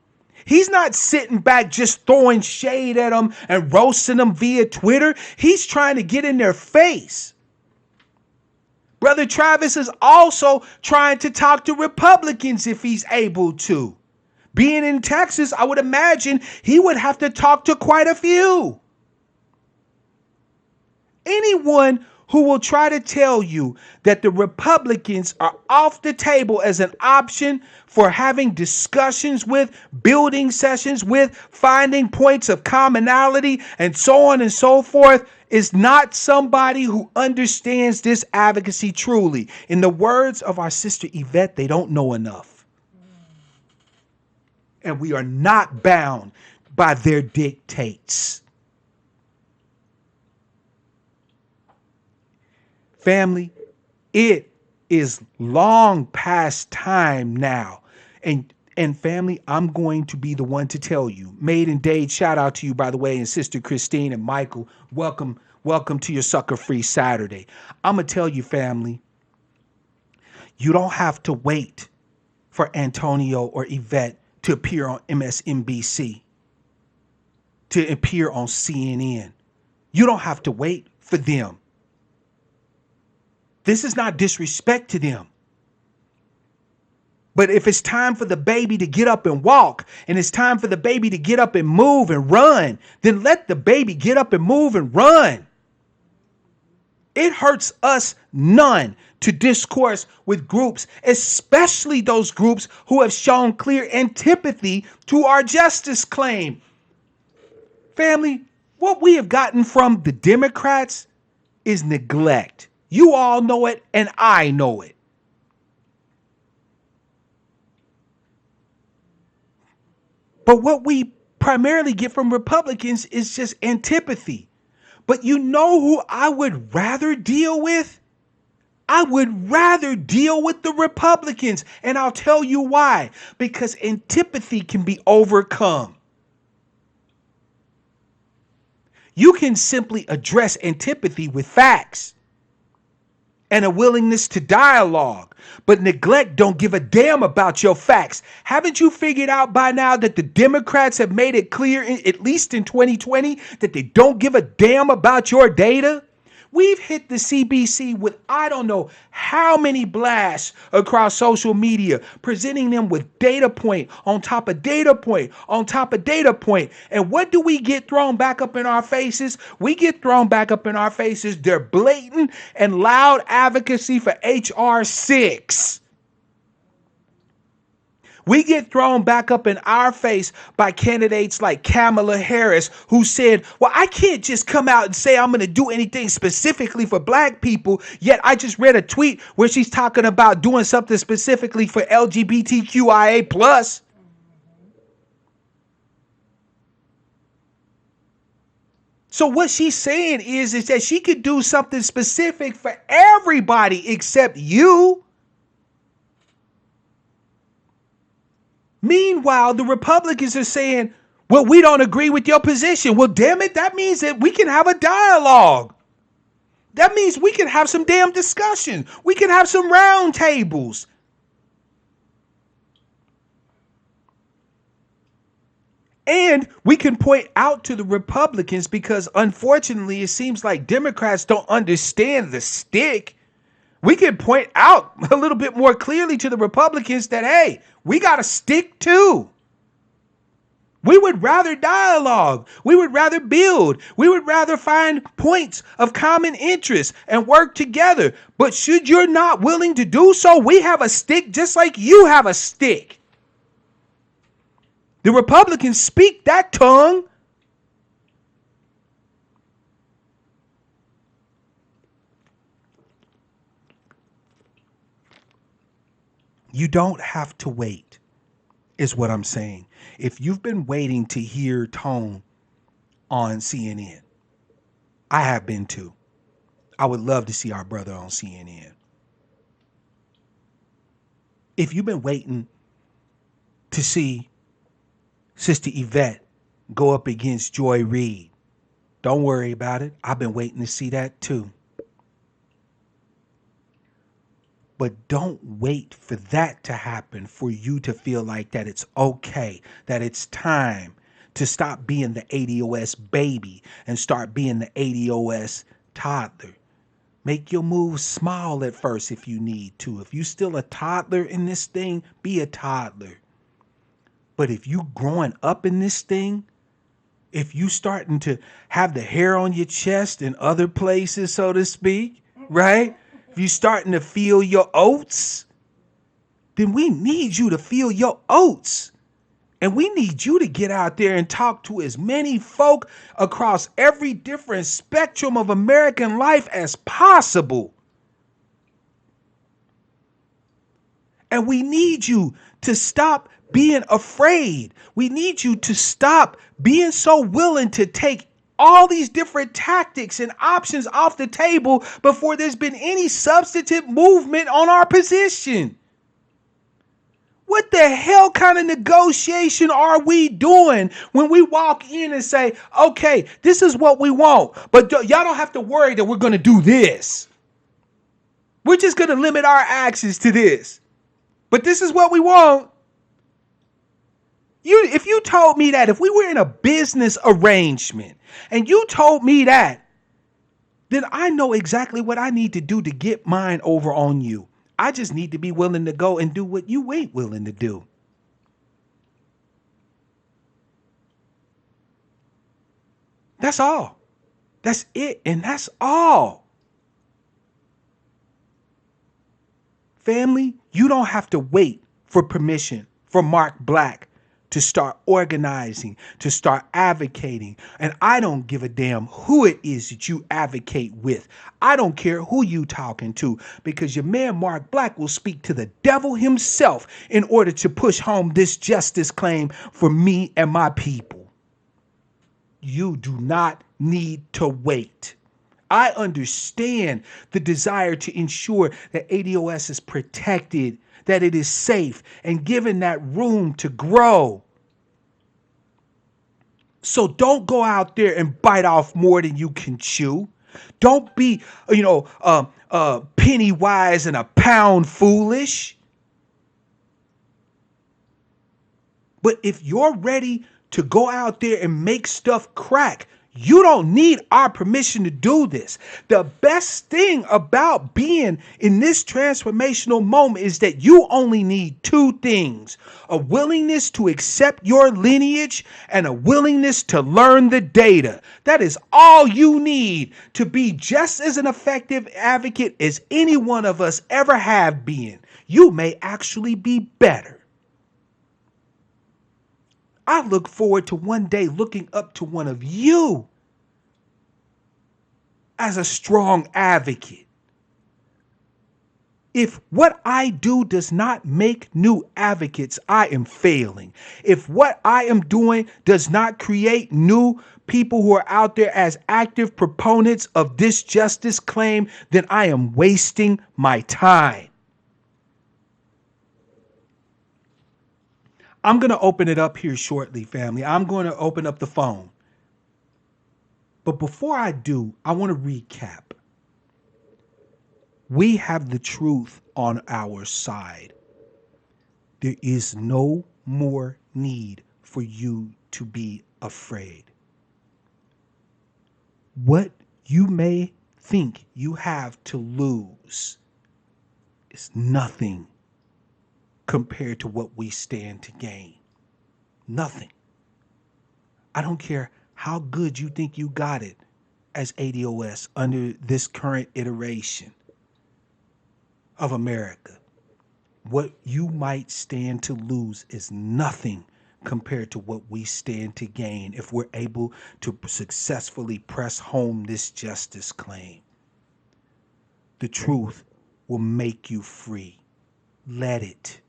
He's not sitting back just throwing shade at them and roasting them via Twitter. He's trying to get in their face. Brother Travis is also trying to talk to Republicans if he's able to. Being in Texas, I would imagine he would have to talk to quite a few. Anyone who will try to tell you that the Republicans are off the table as an option for having discussions with, building sessions with, finding points of commonality, and so on and so forth, is not somebody who understands this advocacy truly. In the words of our sister Yvette, they don't know enough. And we are not bound by their dictates. Family, it is long past time now. And family, I'm going to be the one to tell you. Maiden Dade, shout out to you, by the way, and Sister Christine and Michael. Welcome to your Sucka-Free Saturday. I'm going to tell you, family, you don't have to wait for Antonio or Yvette to appear on MSNBC, to appear on CNN. You don't have to wait for them. This is not disrespect to them. But if it's time for the baby to get up and walk, and it's time for the baby to get up and move and run, then let the baby get up and move and run. It hurts us none to discourse with groups, especially those groups who have shown clear antipathy to our justice claim. Family, what we have gotten from the Democrats is neglect. You all know it, and I know it. But what we primarily get from Republicans is just antipathy. But you know who I would rather deal with? I would rather deal with the Republicans, and I'll tell you why. Because antipathy can be overcome. You can simply address antipathy with facts and a willingness to dialogue, but neglect don't give a damn about your facts. Haven't you figured out by now that the Democrats have made it clear, at least in 2020, that they don't give a damn about your data? We've hit the CBC with I don't know how many blasts across social media, presenting them with data point on top of data point on top of data point. And what do we get thrown back up in our faces? We get thrown back up in our faces their blatant and loud advocacy for HR 6. We get thrown back up in our face by candidates like Kamala Harris, who said, well, I can't just come out and say I'm going to do anything specifically for black people. Yet I just read a tweet where she's talking about doing something specifically for LGBTQIA plus. So what she's saying is that she could do something specific for everybody except you. Meanwhile, the Republicans are saying, well, we don't agree with your position. Well, damn it, that means that we can have a dialogue. That means we can have some damn discussion. We can have some round tables. And we can point out to the Republicans because, unfortunately, it seems like Democrats don't understand the stick. We can point out a little bit more clearly to the Republicans that, hey, we got to stick too. We would rather dialogue. We would rather build. We would rather find points of common interest and work together. But should you're not willing to do so, we have a stick just like you have a stick. The Republicans speak that tongue. You don't have to wait, is what I'm saying. If you've been waiting to hear Tone on CNN, I have been too. I would love to see our brother on CNN. If you've been waiting to see Sister Yvette go up against Joy Reid, don't worry about it. I've been waiting to see that too. But don't wait for that to happen for you to feel like that it's okay, that it's time to stop being the ADOS baby and start being the ADOS toddler. Make your moves small at first if you need to. If you still a toddler in this thing, be a toddler. But if you growing up in this thing, if you starting to have the hair on your chest and other places, so to speak, right? If you're starting to feel your oats, then we need you to feel your oats. And we need you to get out there and talk to as many folk across every different spectrum of American life as possible. And we need you to stop being afraid. We need you to stop being so willing to take all these different tactics and options off the table before there's been any substantive movement on our position. What the hell kind of negotiation are we doing when we walk in and say, okay, this is what we want, but y'all don't have to worry that we're going to do this. We're just going to limit our actions to this. But this is what we want. If you told me that, if we were in a business arrangement and you told me that, then I know exactly what I need to do to get mine over on you. I just need to be willing to go and do what you ain't willing to do. That's all. That's it. And that's all. Family, you don't have to wait for permission from Mark Black to start organizing, to start advocating. And I don't give a damn who it is that you advocate with. I don't care who you talking to, because your man Mark Black will speak to the devil himself in order to push home this justice claim for me and my people. You do not need to wait. I understand the desire to ensure that ADOS is protected, that it is safe, and given that room to grow. So don't go out there and bite off more than you can chew. Don't be, penny wise and a pound foolish. But if you're ready to go out there and make stuff crack, You don't need our permission to do this. The best thing about being in this transformational moment is that you only need two things: a willingness to accept your lineage and a willingness to learn the data. That is all you need to be just as an effective advocate as any one of us ever have been. You may actually be better. I look forward to one day looking up to one of you as a strong advocate. If what I do does not make new advocates, I am failing. If what I am doing does not create new people who are out there as active proponents of this justice claim, then I am wasting my time. I'm going to open it up here shortly, family. I'm going to open up the phone. But before I do, I want to recap. We have the truth on our side. There is no more need for you to be afraid. What you may think you have to lose is nothing compared to what we stand to gain. Nothing. I don't care how good you think you got it as ADOS under this current iteration of America. What you might stand to lose is nothing compared to what we stand to gain if we're able to successfully press home this justice claim. The truth will make you free. Let it.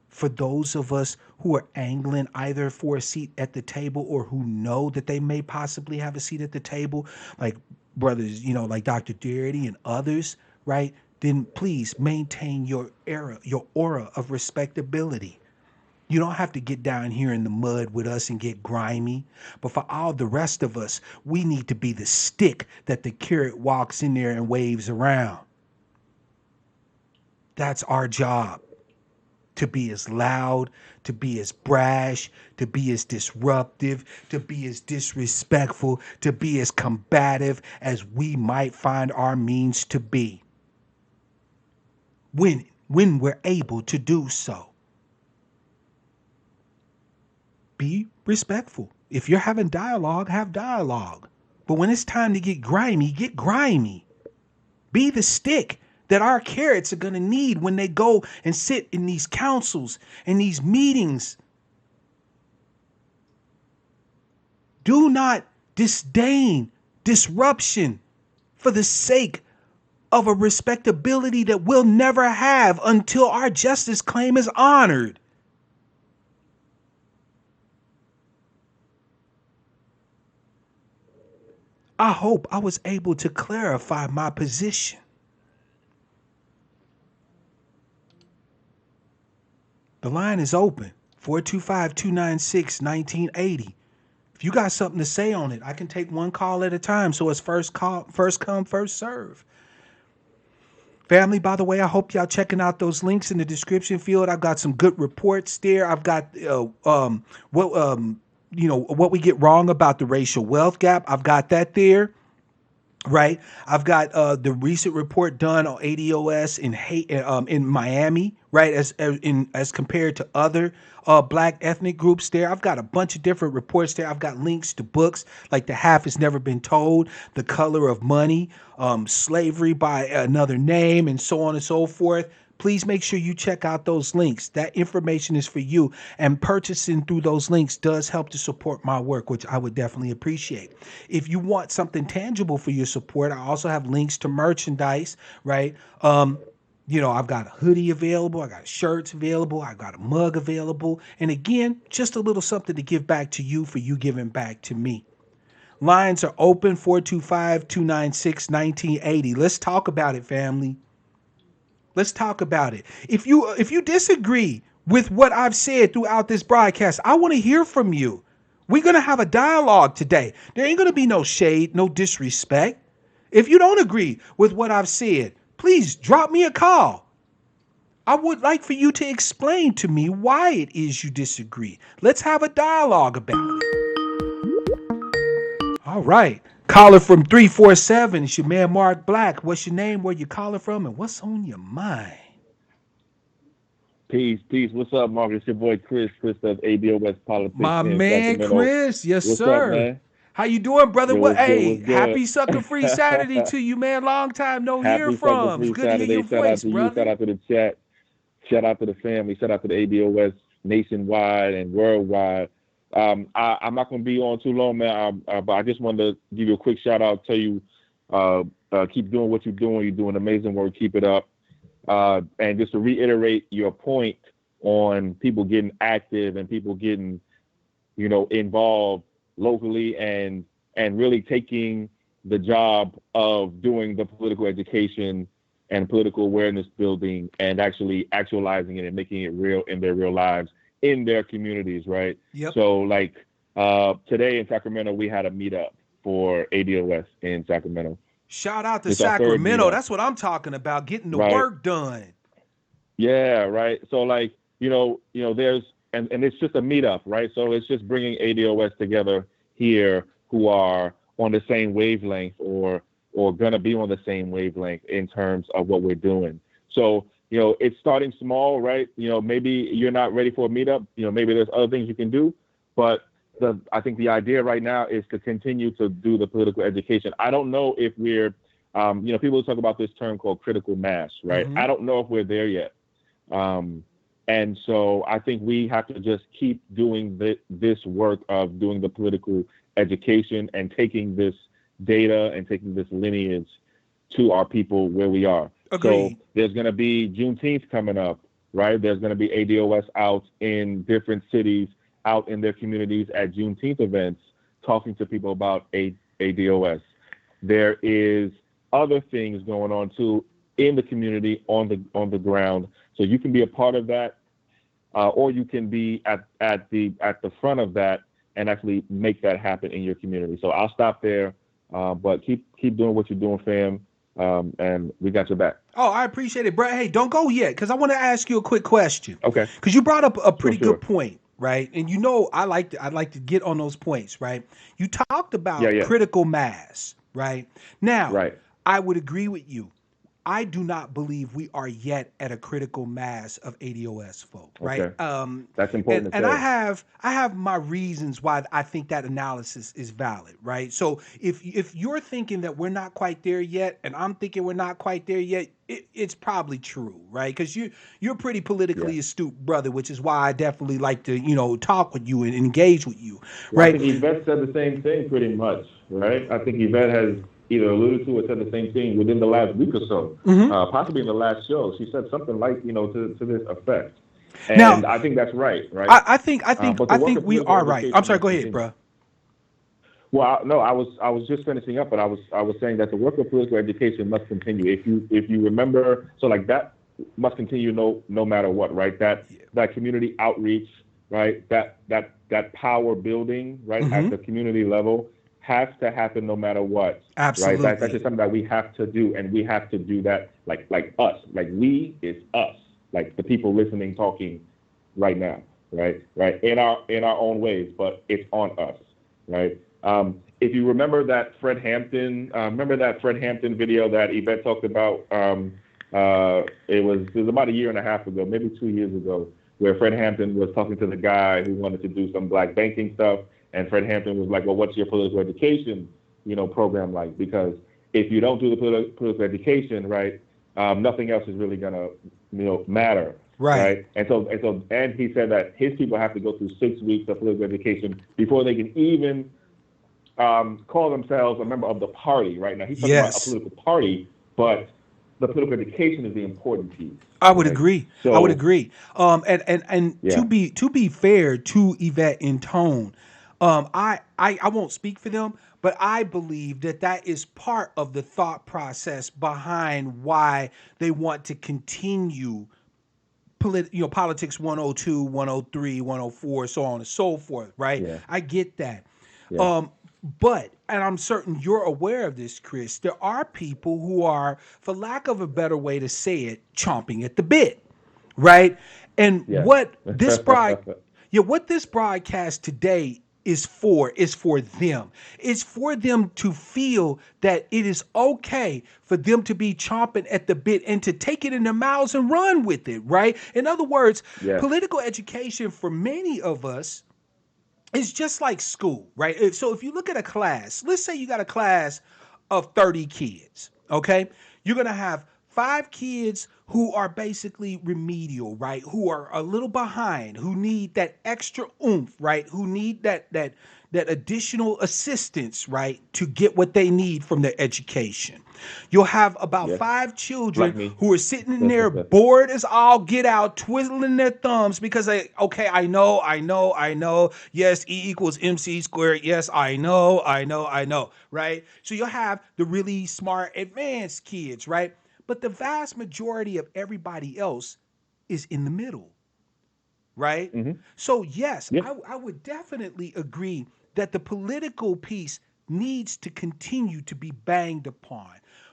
For those of us who are angling either for a seat at the table or who know that they may possibly have a seat at the table, like brothers, like Dr. Darity and others, right? Then please maintain your aura of respectability. You don't have to get down here in the mud with us and get grimy. But for all the rest of us, we need to be the stick that the carrot walks in there and waves around. That's our job. To be as loud, to be as brash, to be as disruptive, to be as disrespectful, to be as combative as we might find our means to be. When we're able to do so. Be respectful. If you're having dialogue, have dialogue. But when it's time to get grimy, get grimy. Be the stick that our carrots are going to need when they go and sit in these councils and these meetings. Do not disdain disruption for the sake of a respectability that we'll never have until our justice claim is honored. I hope I was able to clarify my position. The line is open, 425-296-1980. If you got something to say on it, I can take one call at a time, so it's first come, first serve. Family, by the way, I hope y'all checking out those links in the description field. I've got some good reports there. I've got what we get wrong about the racial wealth gap. I've got that there. Right, I've got the recent report done on ADOS in Miami, right, as compared to other Black ethnic groups there. I've got a bunch of different reports there. I've got links to books like The Half Has Never Been Told, The Color of Money, Slavery by Another Name, and so on and so forth. Please make sure you check out those links. That information is for you, and purchasing through those links does help to support my work, which I would definitely appreciate. If you want something tangible for your support, I also have links to merchandise, right? I've got a hoodie available, I got shirts available, I got a mug available, and again, just a little something to give back to you for you giving back to me. Lines are open, 425-296-1980. Let's talk about it, family. Let's talk about it. If you disagree with what I've said throughout this broadcast, I want to hear from you. We're going to have a dialogue today. There ain't going to be no shade, no disrespect. If you don't agree with what I've said, please drop me a call. I would like for you to explain to me why it is you disagree. Let's have a dialogue about it. All right. Caller from 347. It's your man Mark Black. What's your name? Where you calling from? And what's on your mind? Peace, peace. What's up, Mark? It's your boy Chris of ADOS Politics My here in man Sacramento. Chris. Yes, What's up, sir. man? How you doing, brother? Yo, What what's good? hey, What's good? happy Sucker-Free Saturday to you, man. Long time no hear Happy Sucker from. It's Free good to hear your Saturday. Shout out voice, to you. Shout brother. out to the chat. Shout out to the family. Shout out to the ADOS nationwide and worldwide. I'm not going to be on too long, man. But I just wanted to give you a quick shout out. Tell you, keep doing what you're doing. You're doing amazing work. Keep it up. And just to reiterate your point on people getting active and people getting involved locally and really taking the job of doing the political education and political awareness building and actually actualizing it and making it real in their real lives in their communities, right? Yep. So like today in Sacramento, we had a meetup for ADOS in Sacramento. Shout out to It's our third Sacramento. meetup, That's what I'm talking about. Getting the right? work done. Yeah, right. So like, there's and it's just a meetup, right? So it's just bringing ADOS together here who are on the same wavelength or gonna be on the same wavelength in terms of what we're doing. So, it's starting small, right? Maybe you're not ready for a meetup, maybe there's other things you can do, but I think the idea right now is to continue to do the political education. I don't know if we're people talk about this term called critical mass, right? Mm-hmm. I don't know if we're there yet. Um, and so I think we have to just keep doing this work of doing the political education and taking this data and taking this lineage to our people where we are. So Agreed. there's going to be Juneteenth coming up, right? There's going to be ADOS out in different cities, out in their communities at Juneteenth events, talking to people about ADOS. There is other things going on too in the community on the ground. So you can be a part of that, or you can be at the front of that and actually make that happen in your community. So I'll stop there, but keep doing what you're doing, fam, and we got your back. Oh, I appreciate it, bro. Hey, don't go yet, because I want to ask you a quick question. Okay, Because you brought up a sure, pretty good sure. point, right? And I like to get on those points, right? You talked Yeah, about yeah, critical mass, right? Now, right. I would agree with you. I do not believe we are yet at a critical mass of ADOS folk, right? Okay, that's And important to and I say. have I have my reasons why I think that analysis is valid, right? So if you're thinking that we're not quite there yet, and I'm thinking we're not quite there yet, it's probably true, right? Because you're a pretty Yeah. politically astute brother, which is why I definitely like to talk with you and engage with you, Well, I right? think Yvette said the same thing pretty much, right? I think Yvette has either alluded to or said the same thing within the last week or so, Hmm. possibly in the last show. She said something like, to this effect. Now, And I think that's right, right? I But the work think of we political are right. I'm education sorry. must Go ahead, continue. bro. Well, no, I was just finishing up, but I was saying that the work of political education must continue. If you remember, so like that must continue no matter what, right? That community outreach, right? That power building, right, at Hmm. the community level has to happen no matter what, right? That's Absolutely. just something that we have to do, and we have to do that like us, like we is us, like the people listening, talking right now, right, in our own ways, but it's on us, right? If you remember that Fred Hampton video that Yvette talked about, it was about a year and a half ago, maybe 2 years ago, where Fred Hampton was talking to the guy who wanted to do some black banking stuff, and Fred Hampton was like, "Well, what's your political education, program like? Because if you don't do the political education, right, nothing else is really gonna, matter." Right. Right, and he said that his people have to go through 6 weeks of political education before they can even call themselves a member of the party. Right now, he's talking about a Yes. political party, but the political education is the important piece. I would Right. agree. I would So agree. And to yeah, be fair to Yvette and Tone, I won't speak for them, but I believe that that is part of the thought process behind why they want to continue politics 102, 103, 104, so on and so forth, right? yeah, I get that. yeah, Um, but, and I'm certain you're aware of this, Chris, there are people who are, for lack of a better way to say it, chomping at the bit, right? And yeah. what this broadcast today is for them. It's for them to feel that it is okay for them to be chomping at the bit and to take it in their mouths and run with it, right? In other words, Yeah. political education for many of us, it's just like school, right? So if you look at a class, let's say you got a class of 30 kids, okay? You're going to have 5 kids who are basically remedial, right? Who are a little behind, who need that extra oomph, right? Who need that additional assistance, right, to get what they need from their education. You'll have about Yes. 5 children Like me. who are sitting in there bored as all get out, twiddling their thumbs because they, okay, I know. Yes, E equals MC squared. Yes, I know, right? So you'll have the really smart, advanced kids, right? But the vast majority of everybody else is in the middle, right? Hmm. So, yes, Yeah. I would definitely agree that the political piece needs to continue to be banged upon.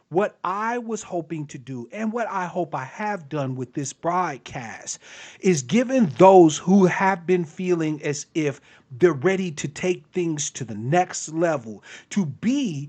What I was hoping to do, and what I hope I have done with this broadcast, is given those who have been feeling as if they're ready to take things to the next level, to be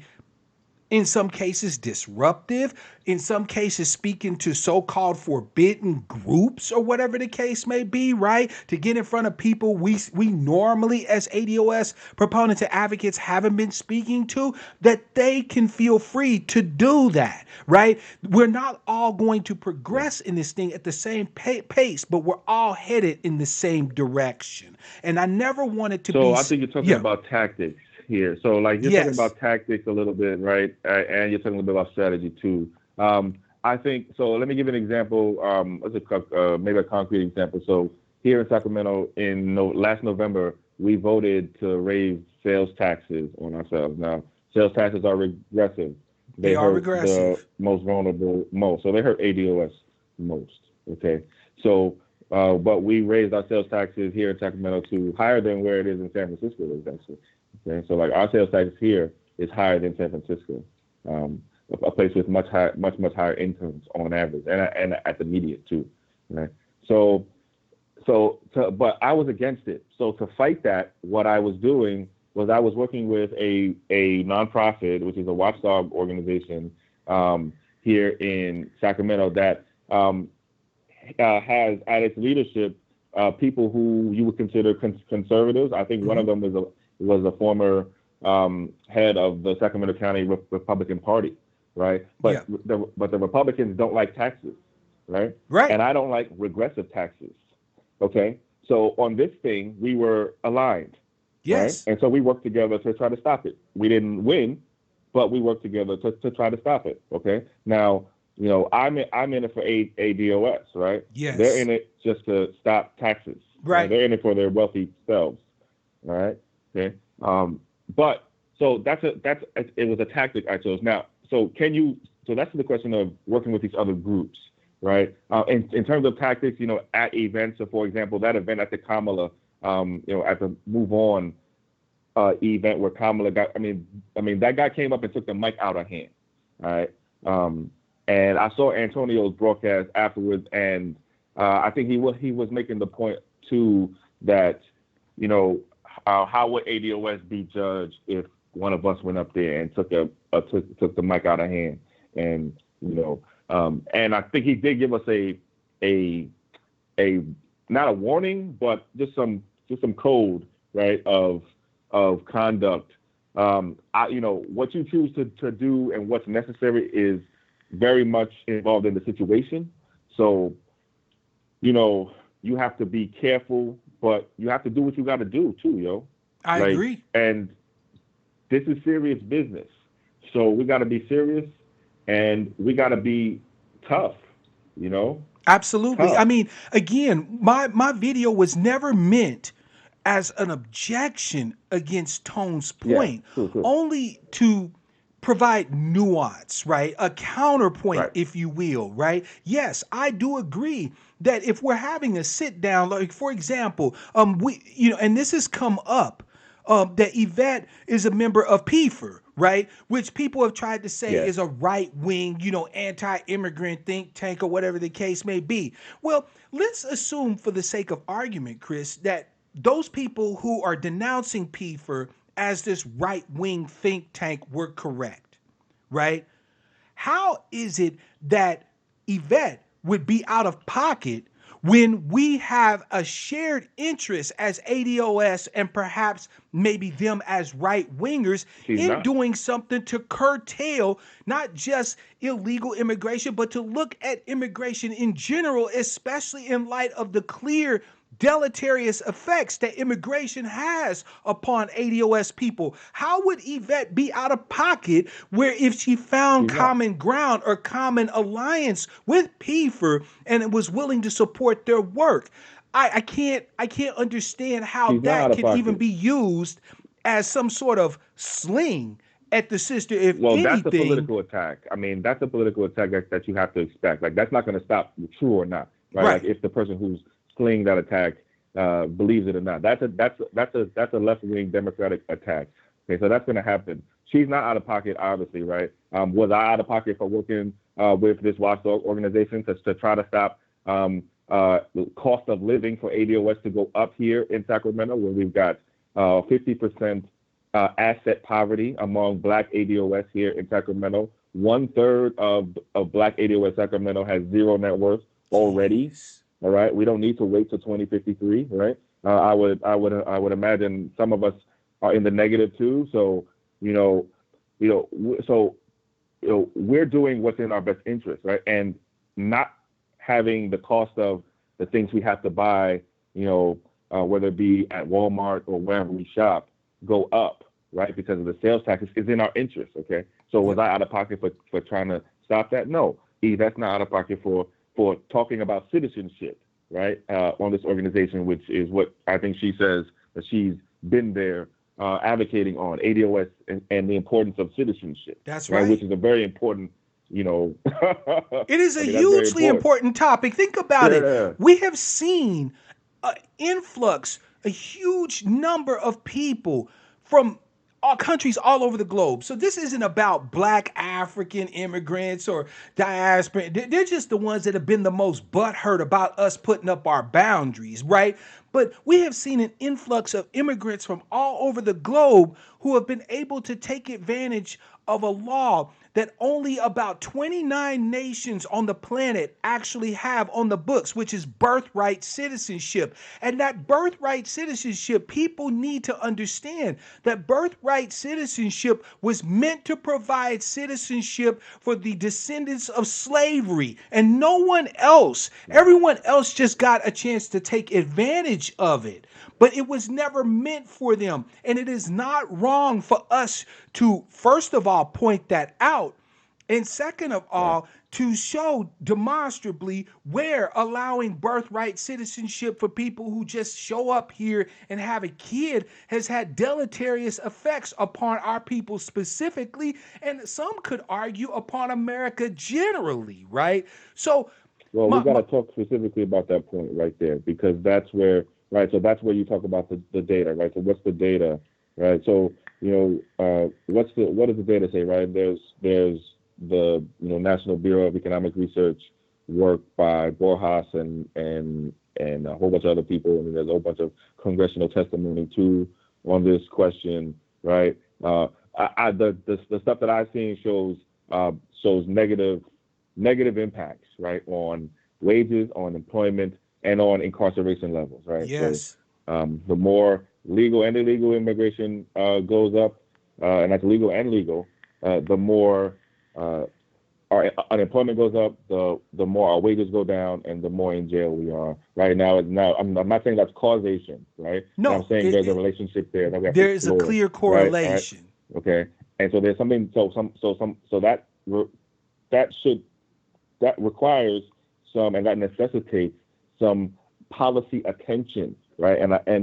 in some cases disruptive, in some cases speaking to so-called forbidden groups or whatever the case may be, right? To get in front of people we normally as ADOS proponents and advocates haven't been speaking to, that they can feel free to do that, right? We're not all going to Yeah. progress in this thing at the same pace, but we're all headed in the same direction. And I never wanted to So be I think you're talking yeah, about tactics here. So like you're talking yes, about tactics a little bit, right? And you're talking a little bit about strategy too. I think so. Let me give you an example. Maybe a concrete example. So here in Sacramento, last November, we voted to raise sales taxes on ourselves. Now, sales taxes are regressive. they They are hurt the regressive. most vulnerable most. So they hurt ADOS most. Okay. So but we raised our sales taxes here in Sacramento to higher than where it is in San Francisco is actually. Okay, so like our sales taxes here is higher than San Francisco, a place with much higher incomes on average, and at the median too. Right. So but I was against it. So to fight that, what I was doing was I was working with a nonprofit, which is a watchdog organization here in Sacramento that has at its leadership people who you would consider conservatives. I think one Mm-hmm. of them was a former head of the Sacramento County Republican Party, right? Yeah. But the Republicans don't like taxes, right? Right. And I don't like regressive taxes. Okay, so on this thing we were aligned, right? Yes. And so we worked together to try to stop it. We didn't win, but we worked together to try to stop it. Okay. Now, I'm in it for ADOS, right? They're Yes. in it just to stop taxes, right? Right. They're in it for their wealthy selves, all right? Okay. But so it was a tactic I chose. Now, so can you? So that's the question of working with these other groups, right? In terms of tactics, at events. So, for example, that event at the Kamala, at the Move On event where Kamala got. I mean that guy came up and took the mic out of hand. All right. And I saw Antonio's broadcast afterwards, and I think he was making the point too that how would ADOS be judged if one of us went up there and took the mic out of hand, and and I think he did give us a not a warning, but just some code, right, of conduct. What you choose to do and what's necessary is very much involved in the situation. So, you have to be careful, but you have to do what you got to do too, yo. I Like, agree. and this is serious business. So we got to be serious and we got to be tough, you know, Absolutely. tough. I mean, again, my video was never meant as an objection against Tone's Yeah, point, true, true. only to provide nuance, right? A counterpoint, Right. if you will, right? Yes, I do agree that if we're having a sit down, like for example, and this has come up, that Yvette is a member of PFER, right? Which people have tried to say Yeah. is a right wing, anti-immigrant think tank or whatever the case may be. Well, let's assume for the sake of argument, Chris, that those people who are denouncing PFER as this right-wing think tank were correct, right? How is it that Yvette would be out of pocket when we have a shared interest as ADOS and perhaps maybe them as right wingers She's in not. doing something to curtail not just illegal immigration, but to look at immigration in general, especially in light of the clear deleterious effects that immigration has upon ADOS people? How would Yvette be out of pocket where if she found She's not. common ground or common alliance with PFER and was willing to support their work? I can't understand how She's not that out of could even pocket. be used as some sort of sling at the sister. If Well, that's a anything, political attack. I mean, that's a political attack that you have to expect. Like, that's not going to stop, true or not, right? Like, right. if the person who's slinging that attack believes it or not, that's a left wing Democratic attack. Okay, so that's going to happen. She's not out of pocket, obviously, right? Was I out of pocket for working with this watchdog organization to try to stop the cost of living for ADOS to go up here in Sacramento, where we've got 50% asset poverty among Black ADOS here in Sacramento? One third of Black ADOS Sacramento has zero net worth already. Jeez. All right, we don't need to wait till 2053, right? I would imagine some of us are in the negative too. So you know, we're doing what's in our best interest, right? And not having the cost of the things we have to buy, whether it be at Walmart or wherever we shop, go up, right? Because of the sales taxes is in our interest, okay? So was Yep. I out of pocket for trying to stop that? No. That's not out of pocket for talking about citizenship, right? On this organization, which is what I think she says that she's been there advocating on ADOS and the importance of citizenship, That's right? Which right. is a very important, you know, It is a I mean, that's very hugely important. important topic. Think about it. Yeah. We have seen an influx, a huge number of people from all countries all over the globe. So this isn't about Black African immigrants or diaspora. They're just the ones that have been the most butthurt about us putting up our boundaries, right? But we have seen an influx of immigrants from all over the globe who have been able to take advantage of a law that only about 29 nations on the planet actually have on the books, which is birthright citizenship. And that birthright citizenship, people need to understand that birthright citizenship was meant to provide citizenship for the descendants of slavery and no one else. Everyone else just got a chance to take advantage of it, but it was never meant for them. And it is not wrong for us to, first of all, point that out. And second of Right. all, to show demonstrably where allowing birthright citizenship for people who just show up here and have a kid has had deleterious effects upon our people specifically, and some could argue upon America generally, right? So, Well, we my, got my to talk specifically about that point right there, because that's where, right? So that's where you talk about the data, right? So what's the data, right? So what does the data say, right? There's the National Bureau of Economic Research work by Borjas and a whole bunch of other people, and there's a whole bunch of congressional testimony too on this question, right? The stuff that I've seen shows negative impacts, right, on wages, on employment, and on incarceration levels, right? So yes, the more legal and illegal immigration goes up, and that's legal and legal, the more our unemployment goes up, the more our wages go down, and the more in jail we are. Right now, I'm not saying that's causation, right? But I'm no, saying there's a relationship there that we have to there is a explore, clear right? All right, correlation. okay. And so there's something. That requires and that necessitates some policy attention, right? I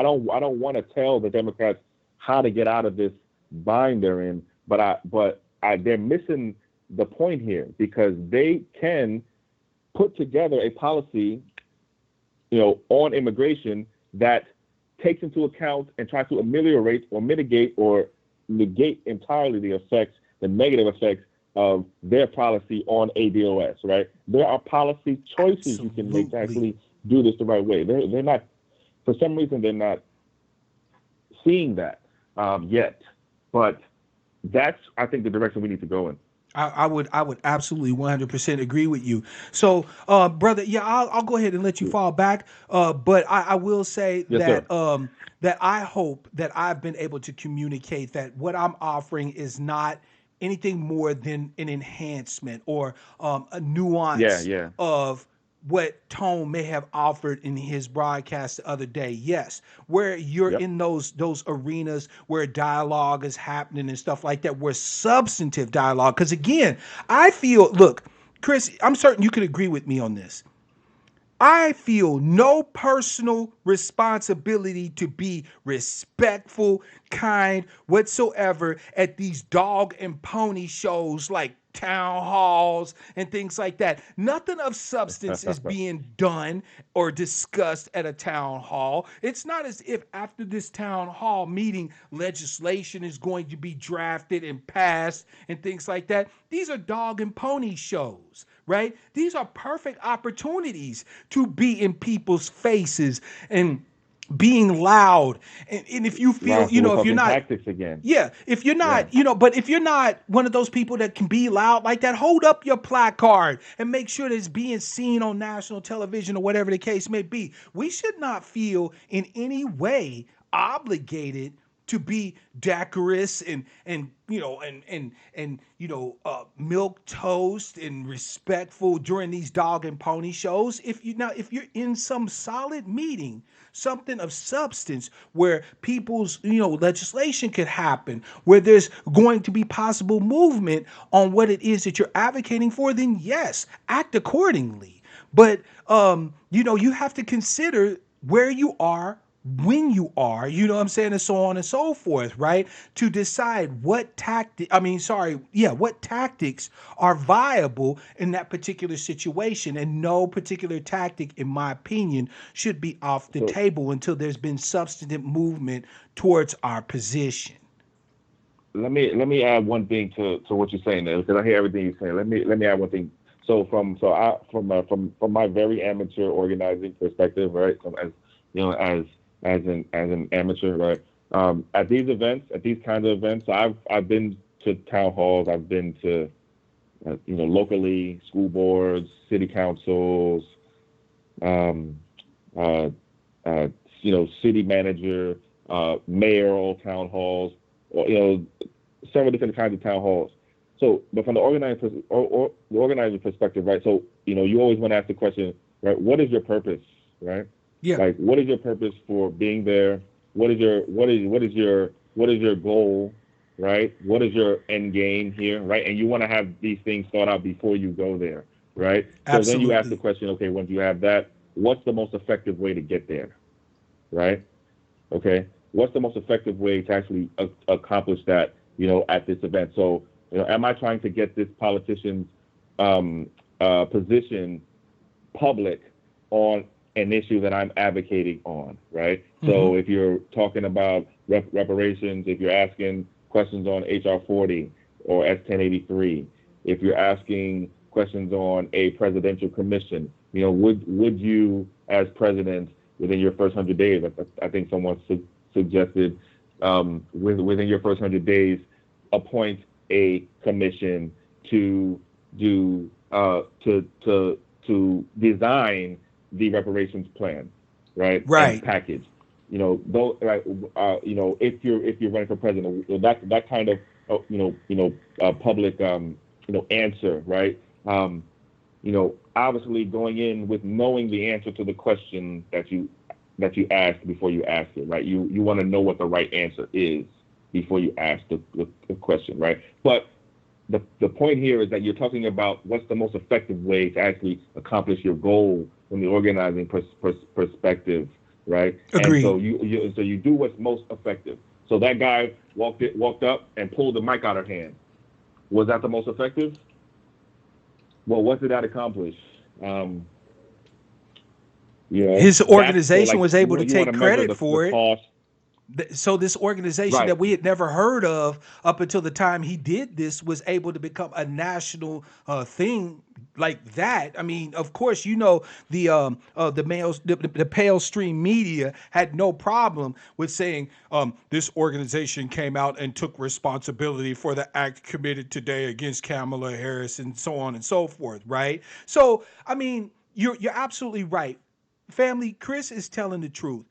don't want to tell the Democrats how to get out of this bind they're in, but they're missing the point here, because they can put together a policy, on immigration that takes into account and tries to ameliorate or mitigate or negate entirely the negative effects of their policy on ADOS, right? There are policy choices you can make to Absolutely. actually do this the right way. They're not For some reason, they're not seeing that yet. But that's, I think, the direction we need to go in. I would absolutely 100% agree with you. So, brother, yeah, I'll go ahead and let you fall back. But I will say Yes, sir. that I hope that I've been able to communicate that what I'm offering is not anything more than an enhancement or a Yeah, nuance yeah. of what Tone may have offered in his broadcast the other day. Yes, where you're Yep. in those arenas where dialogue is happening and stuff like that, where substantive dialogue. Because again, I feel, look, Chris, I'm certain you could agree with me on this. I feel no personal responsibility to be respectful, kind, whatsoever at these dog and pony shows like town halls and things like that. Nothing of substance is being done or discussed at a town hall. It's not as if after this town hall meeting, legislation is going to be drafted and passed and things like that. These are dog and pony shows, right? These are perfect opportunities to be in people's faces and being loud. And if you feel, Right. So we're if you're talking not, tactics again. yeah, if you're Yeah. not, but if you're not one of those people that can be loud like that, hold up your placard and make sure that it's being seen on national television or whatever the case may be. We should not feel in any way obligated to be decorous and milk toast and respectful during these dog and pony shows. If you're in some solid meeting, something of substance where people's legislation could happen, where there's going to be possible movement on what it is that you're advocating for, then yes, act accordingly. But you have to consider where you are, when you are, you know what I'm saying, and so on and so forth, right? To decide what tactics are viable in that particular situation. And no particular tactic, in my opinion, should be off the So table until there's been substantive movement towards our position. let me add one thing to what you're saying there, because I hear everything you're saying. Let me add one thing. From my very amateur organizing perspective, right? As as an amateur, right? At these events, at these kinds of events, I've been to town halls. I've been to locally, school boards, city councils, um, uh, uh, city manager, mayoral town halls, or several different kinds of town halls. So, but from the the organizer perspective, right? So, you always want to ask the question, right? What is your purpose, right? Yeah, Like, what is your purpose for being there? What is your goal, right? What is your end game here, right? And you want to have these things thought out before you go there, right? So then you ask the absolutely. question, okay, once you have that, what's the most effective way to get there, right? Okay, what's the most effective way to actually accomplish that, at this event? So, am I trying to get this politician's position public on an issue that I'm advocating on, right? Hmm. So if you're talking about reparations, if you're asking questions on HR 40 or S 1083, if you're asking questions on a presidential commission, would you, as president, within your first 100 days, I think someone suggested, within your first 100 days, appoint a commission to do to design the reparations plan, right, and Right. package. Though, right, if you're running for president, that kind of public answer, right? Obviously going in with knowing the answer to the question that you ask before you ask it, right? You want to know what the right answer is before you ask the question, right? But the point here is that you're talking about what's the most effective way to actually accomplish your goal from the organizing perspective, right? And so Agreed. you do what's most effective. So that guy walked up and pulled the mic out of her hand. Was that the most effective? Well, what did that accomplish? Um, His that's so, organization like, was you able to want you want take to measure credit the for it. cost, So this organization right? that we had never heard of up until the time he did this was able to become a national thing like that. I mean, of course, the males, the pale stream media had no problem with saying this organization came out and took responsibility for the act committed today against Kamala Harris and so on and so forth, right? So, I mean, you're absolutely right. Family, Chris is telling the truth.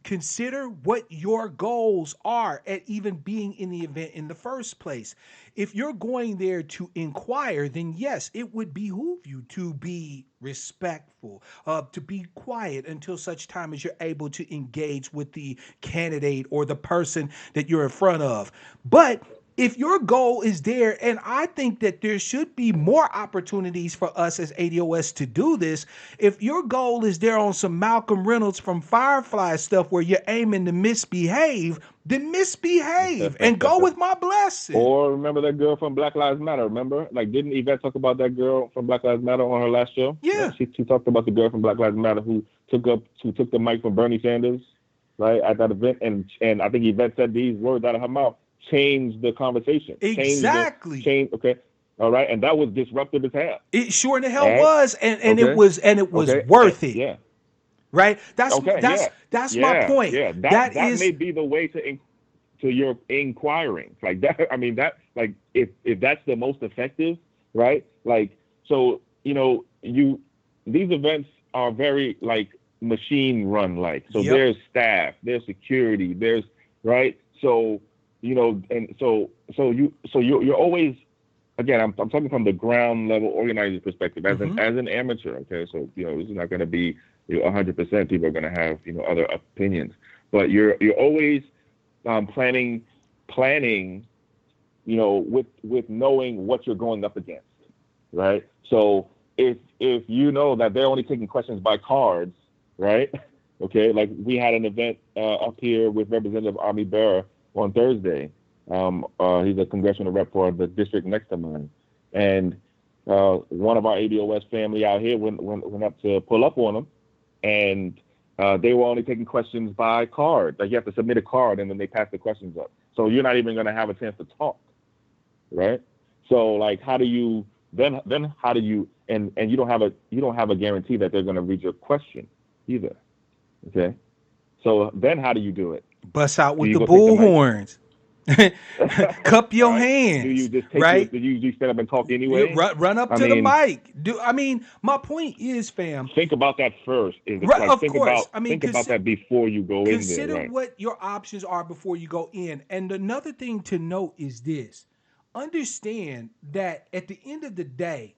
Consider what your goals are at even being in the event in the first place. If you're going there to inquire, then yes, it would behoove you to be respectful, to be quiet until such time as you're able to engage with the candidate or the person that you're in front of. But if your goal is there, and I think that there should be more opportunities for us as ADOS to do this, if your goal is there on some Malcolm Reynolds from Firefly stuff where you're aiming to misbehave, then misbehave and go with my blessing. Or remember that girl from Black Lives Matter? Remember, like, didn't Yvette talk about that girl from Black Lives Matter on her last show? Yeah. She talked about the girl from Black Lives Matter who took the mic from Bernie Sanders, right, at that event, and I think Yvette said these words out of her mouth. Change the conversation. Exactly. Okay. All right. And that was disruptive as hell. It sure in the hell was, and okay. it was worth it. Yeah. Right. That's my point. Yeah. That may be the way to your inquiring. Like that. I mean, that, like, if that's the most effective, right? Like, so, these events are very, like, machine run like. So there's staff, there's security, there's, right. So, and so you're always, again, I'm talking from the ground level organizer perspective as an amateur. Okay. So, this is not going to be 100%. People are going to have, other opinions, but you're always planning, with knowing what you're going up against. Right. So if you know that they're only taking questions by cards, right. Okay. Like we had an event up here with Representative Army Bearer on Thursday. He's a congressional rep for the district next to mine. And one of our ADOS family out here went up to pull up on him, and they were only taking questions by card. Like you have to submit a card, and then they pass the questions up. So you're not even going to have a chance to talk, right? So like, how do you then how do you and you don't have a guarantee that they're going to read your question either, okay? So then how do you do it? Bust out with the bullhorns. Cup your hands. Do you just take do you stand up and talk anyway? Run up to the mic. My point is, fam. Think about that first. Think about that before you go in there. Consider what your options are before you go in. And another thing to note is this. Understand that at the end of the day,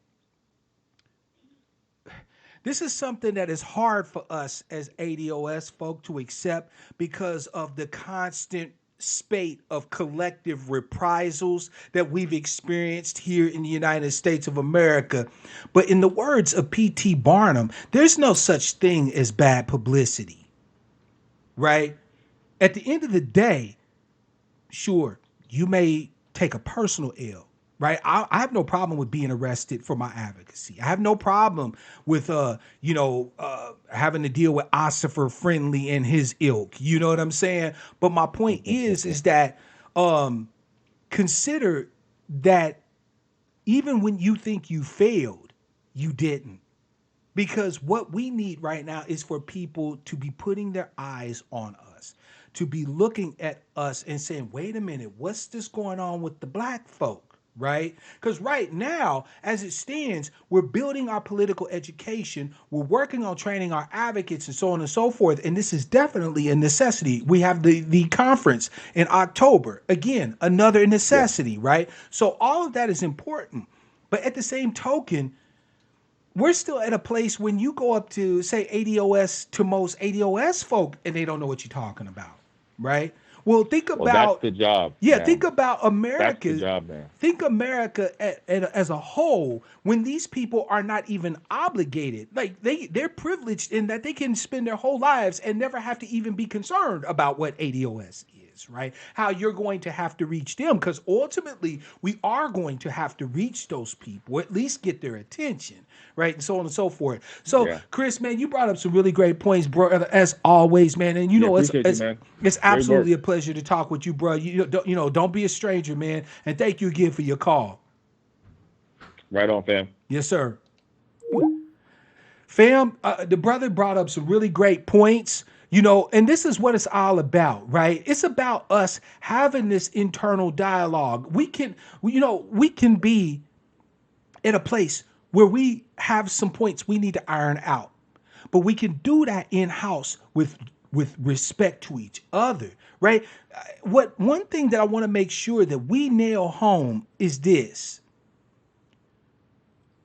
this is something that is hard for us as ADOS folk to accept because of the constant spate of collective reprisals that we've experienced here in the United States of America. But in the words of P.T. Barnum, there's no such thing as bad publicity, right? At the end of the day, sure, you may take a personal ill. Right, I have no problem with being arrested for my advocacy. I have no problem with having to deal with Ossifer Friendly and his ilk. You know what I'm saying? But my point is that consider that even when you think you failed, you didn't. Because what we need right now is for people to be putting their eyes on us, to be looking at us and saying, wait a minute, what's this going on with the black folk? Right? Because right now, as it stands, we're building our political education. We're working on training our advocates and so on and so forth. And this is definitely a necessity. We have the conference in October. Again, another necessity, right? So all of that is important. But at the same token, we're still at a place when you go up to, say, ADOS to most ADOS folk, and they don't know what you're talking about, right? Well, think about that's the job. Yeah, man. Think about America. That's the job, man. Think America as a whole. When these people are not even obligated, like they're privileged in that they can spend their whole lives and never have to even be concerned about what ADOS is, right? How you're going to have to reach them, because ultimately we are going to have to reach those people, or at least get their attention, right? And so on and so forth. So, Chris, man, you brought up some really great points, bro, as always, man. And it's absolutely a pleasure to talk with you, bro. Don't be a stranger, man. And thank you again for your call. Right on, fam. Yes, sir. Fam, the brother brought up some really great points, and this is what it's all about, right? It's about us having this internal dialogue. We can be in a place where we have some points we need to iron out, but we can do that in house with respect to each other, right? What one thing that I want to make sure that we nail home is this: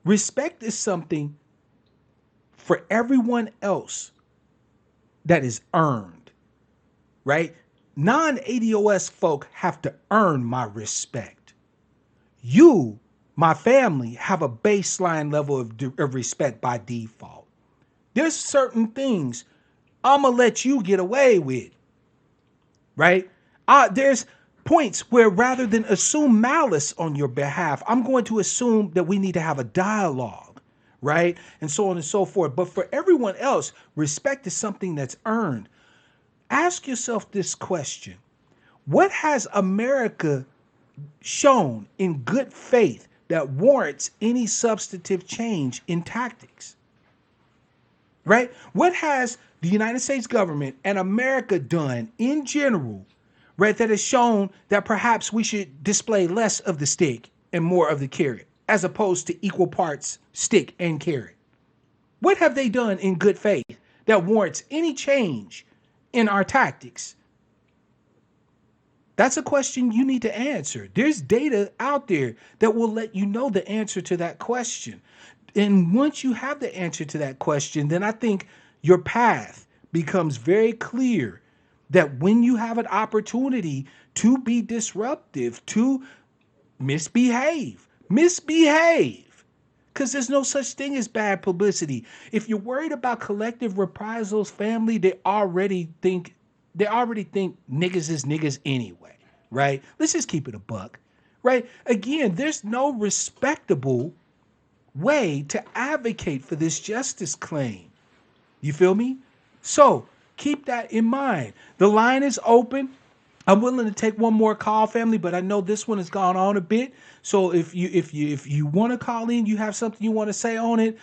respect is something for everyone else that is earned, right? Non-ADOS folk have to earn my respect. You, my family, have a baseline level of respect by default. There's certain things I'm going to let you get away with, right? There's points where rather than assume malice on your behalf, I'm going to assume that we need to have a dialogue, right? And so on and so forth. But for everyone else, respect is something that's earned. Ask yourself this question: what has America shown in good faith that warrants any substantive change in tactics? Right? What has the United States government and America done in general, right, that has shown that perhaps we should display less of the stick and more of the carrot, as opposed to equal parts stick and carrot? What have they done in good faith that warrants any change in our tactics? That's a question you need to answer. There's data out there that will let you know the answer to that question. And once you have the answer to that question, then I think your path becomes very clear that when you have an opportunity to be disruptive, to misbehave, because there's no such thing as bad publicity. If you're worried about collective reprisals, family, they already think niggas is niggas anyway, right? Let's just keep it a buck, right? Again, there's no respectable way to advocate for this justice claim. You feel me? So keep that in mind. The line is open. I'm willing to take one more call, family, but I know this one has gone on a bit. So if you want to call in, you have something you want to say on it,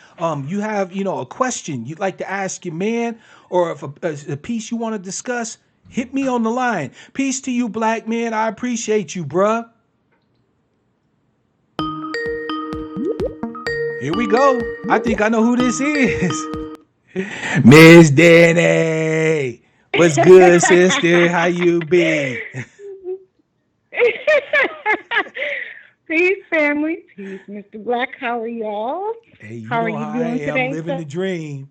you have a question you'd like to ask your man, or if a piece you want to discuss, hit me on the line. Peace to you, black man. I appreciate you, bruh. Here we go. I think I know who this is. Miss Danny. What's good, sister? How you be? Peace, family. Peace, Mr. Black. How are y'all? Hey, you How are know you how I doing am, today, living sir? the dream.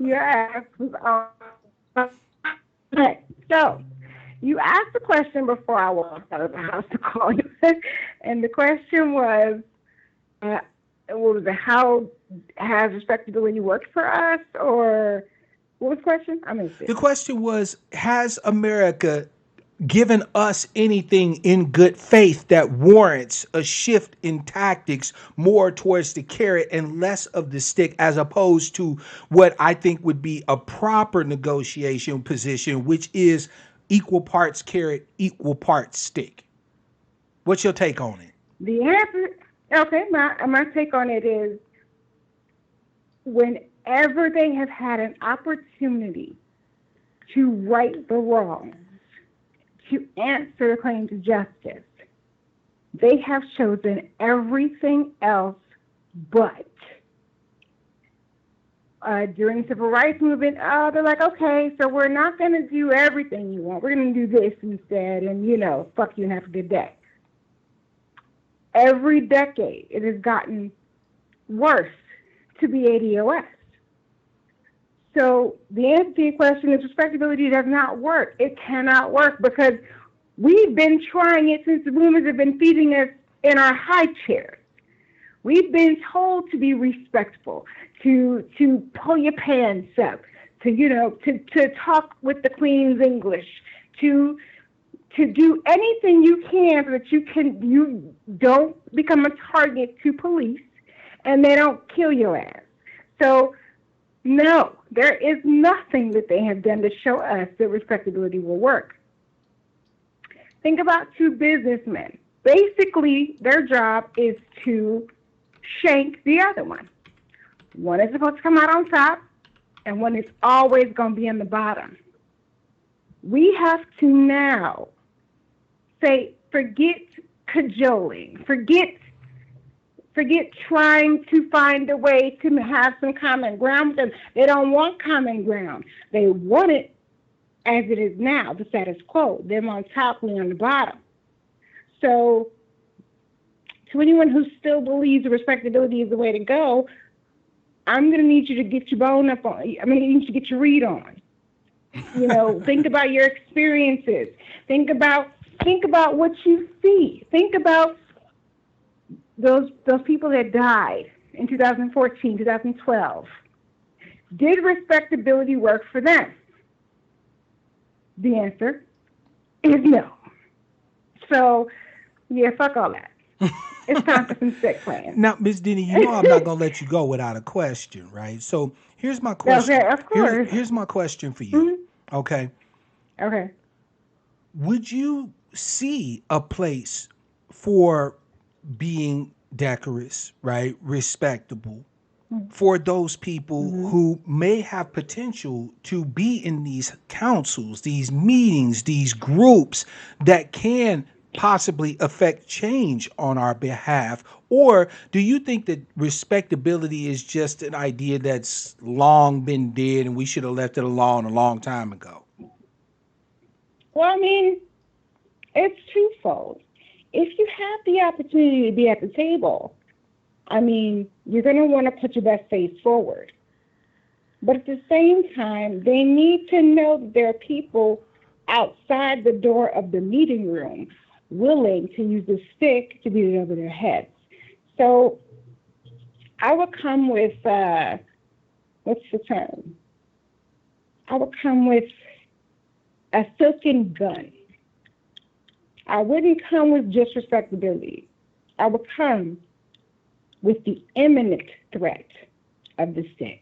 Your ass was on. Okay, so you asked a question before I walked out of the house to call you, and the question was, uh, what was it? How has respectability worked for us, or what was the question? I missed The it. question was, has America given us anything in good faith that warrants a shift in tactics more towards the carrot and less of the stick, as opposed to what I think would be a proper negotiation position, which is equal parts carrot, equal parts stick? What's your take on it? The answer, okay, my take on it is, whenever they have had an opportunity to right the wrongs, to answer the claim to justice, they have chosen everything else but. During the civil rights movement, they're like, okay, so we're not going to do everything you want. We're going to do this instead, and, fuck you and have a good day. Every decade, it has gotten worse to be ADOS. So the answer to your question is, respectability does not work. It cannot work because we've been trying it since the boomers have been feeding us in our high chairs. We've been told to be respectful, to pull your pants up, to talk with the Queen's English, to do anything you can so that you don't become a target to police and they don't kill your ass. So no, there is nothing that they have done to show us that respectability will work. Think about two businessmen. Basically, their job is to shank the other one. One is supposed to come out on top, and one is always going to be on the bottom. We have to now say, forget cajoling, forget trying to find a way to have some common ground, because they don't want common ground. They want it as it is now, the status quo, them on top, we on the bottom. So to anyone who still believes respectability is the way to go, I'm going to need you to get your bone up on. I'm going to need you to get your read on. You know, think about your experiences. Think about what you see. Think about those people that died in 2014, 2012. Did respectability work for them? The answer is no. So, yeah, fuck all that. It's time for some sick plans. Now, Ms. Denny, you know I'm not gonna let you go without a question, right? So here's my question. Okay, of course. Here's my question for you. Mm-hmm. Okay. Okay. Would you see a place for being decorous, right? Respectable for those people who may have potential to be in these councils, these meetings, these groups that can possibly affect change on our behalf? Or do you think that respectability is just an idea that's long been dead and we should have left it alone a long time ago? Well, I mean, it's twofold. If you have the opportunity to be at the table, I mean, you're going to want to put your best face forward. But at the same time, they need to know that there are people outside the door of the meeting room willing to use the stick to beat it over their heads. So I would come with, what's the term? I would come with a silken gun. I wouldn't come with just respectability. I would come with the imminent threat of the stick.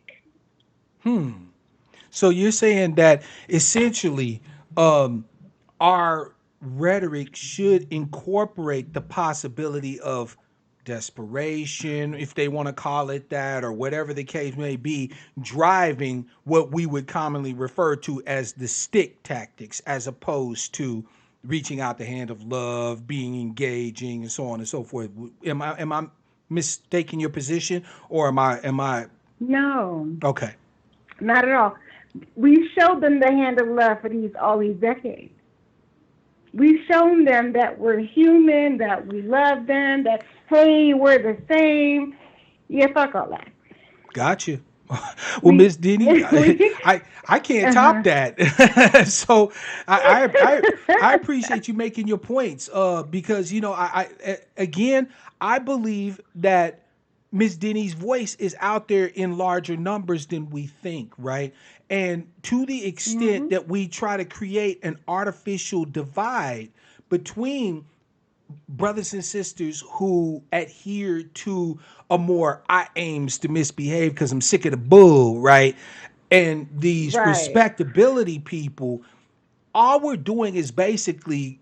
So you're saying that essentially our rhetoric should incorporate the possibility of desperation, if they want to call it that, or whatever the case may be, driving what we would commonly refer to as the stick tactics, as opposed to reaching out the hand of love, being engaging, and so on and so forth. Am I mistaking your position, or am I? No, Okay. not at all. We've showed them the hand of love for all these decades. We've shown them that we're human, that we love them, that, hey, we're the same. Yeah, fuck all that. Gotcha. Well, Miss Denny, I can't top that. So I appreciate you making your points because again I believe that Miss Denny's voice is out there in larger numbers than we think, right? And to the extent that we try to create an artificial divide between brothers and sisters who adhere to a more I aims to misbehave because I'm sick of the bull, right? And these respectability people, all we're doing is basically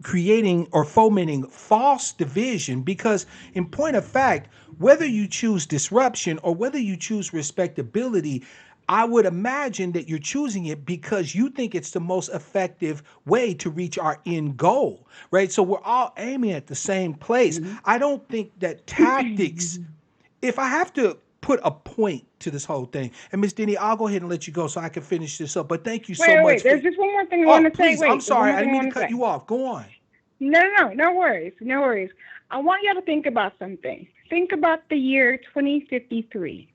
creating or fomenting false division, because in point of fact, whether you choose disruption or whether you choose respectability, I would imagine that you're choosing it because you think it's the most effective way to reach our end goal, right? So we're all aiming at the same place. I don't think that tactics, if I have to put a point to this whole thing, and Miss Denny, I'll go ahead and let you go so I can finish this up. But thank you so much. Wait. There's just one more thing I want to say. Please, I'm sorry. I didn't mean to cut you off. Go on. No worries. I want y'all to think about something. Think about the year 2053.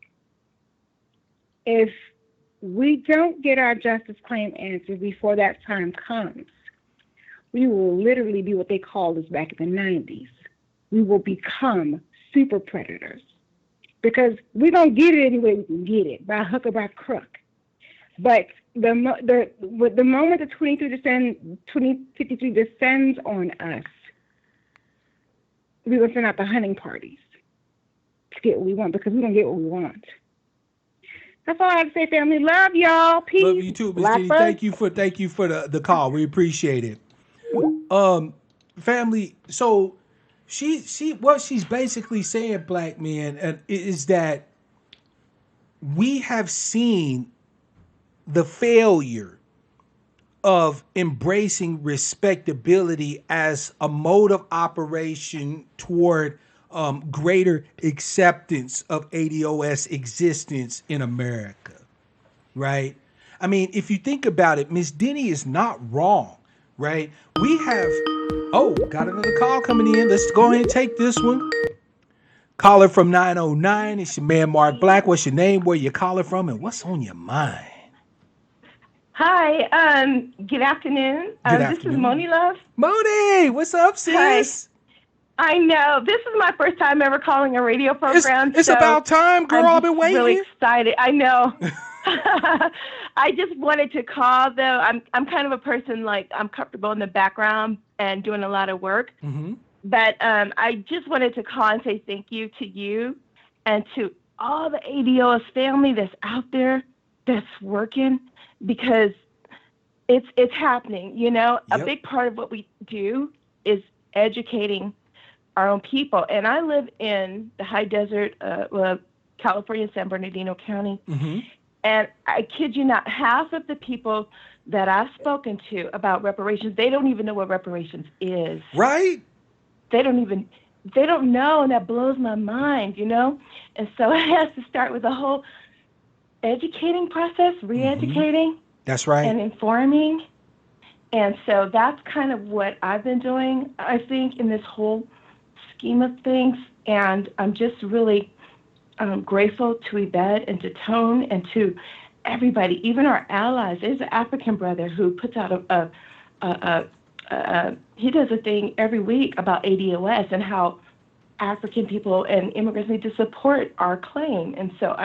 If we don't get our justice claim answered before that time comes, we will literally be what they called us back in the 90s. We will become super predators, because we're going to get it any way we can get it, by hook or by crook. But the moment the 2053 descends on us, we're going to send out the hunting parties to get what we want, because we're going to get what we want. That's all I have to say, family. Love y'all. Peace. Love you too, Miss Denny. Thank you for the call. We appreciate it. Family, so She what she's basically saying, black men, is that we have seen the failure of embracing respectability as a mode of operation toward greater acceptance of ADOS existence in America, right? I mean, if you think about it, Miss Denny is not wrong, right? We have, oh, got another call coming in. Let's go ahead and take this one. Caller from 909. It's your man, Mark Black. What's your name? Where you calling from? And what's on your mind? Hi, good afternoon. Good This is afternoon. Moni Love. Moni, what's up, Hi. sis? I know this is my first time ever calling a radio It's, program, it's so about time, girl. I'm I've just been really waiting. excited. I know. I just wanted to call though. I'm kind of a person like I'm comfortable in the background and doing a lot of work, Mm-hmm. but I just wanted to call and say thank you to you and to all the ADOS family that's out there that's working because it's happening. You know, a Yep. big part of what we do is educating our own people. And I live in the high desert, California, San Bernardino County. Mm-hmm. And I kid you not, half of the people that I've spoken to about reparations, they don't even know what reparations is. Right? They don't know, and that blows my mind, you know? And so it has to start with the whole educating process, Mm-hmm. re-educating That's right. and informing. And so that's kind of what I've been doing, I think, in this whole scheme of things. And I'm just really grateful to Yvette and to Tone and to everybody, even our allies. There's an African brother who puts out he does a thing every week about ADOS and how African people and immigrants need to support our claim. And so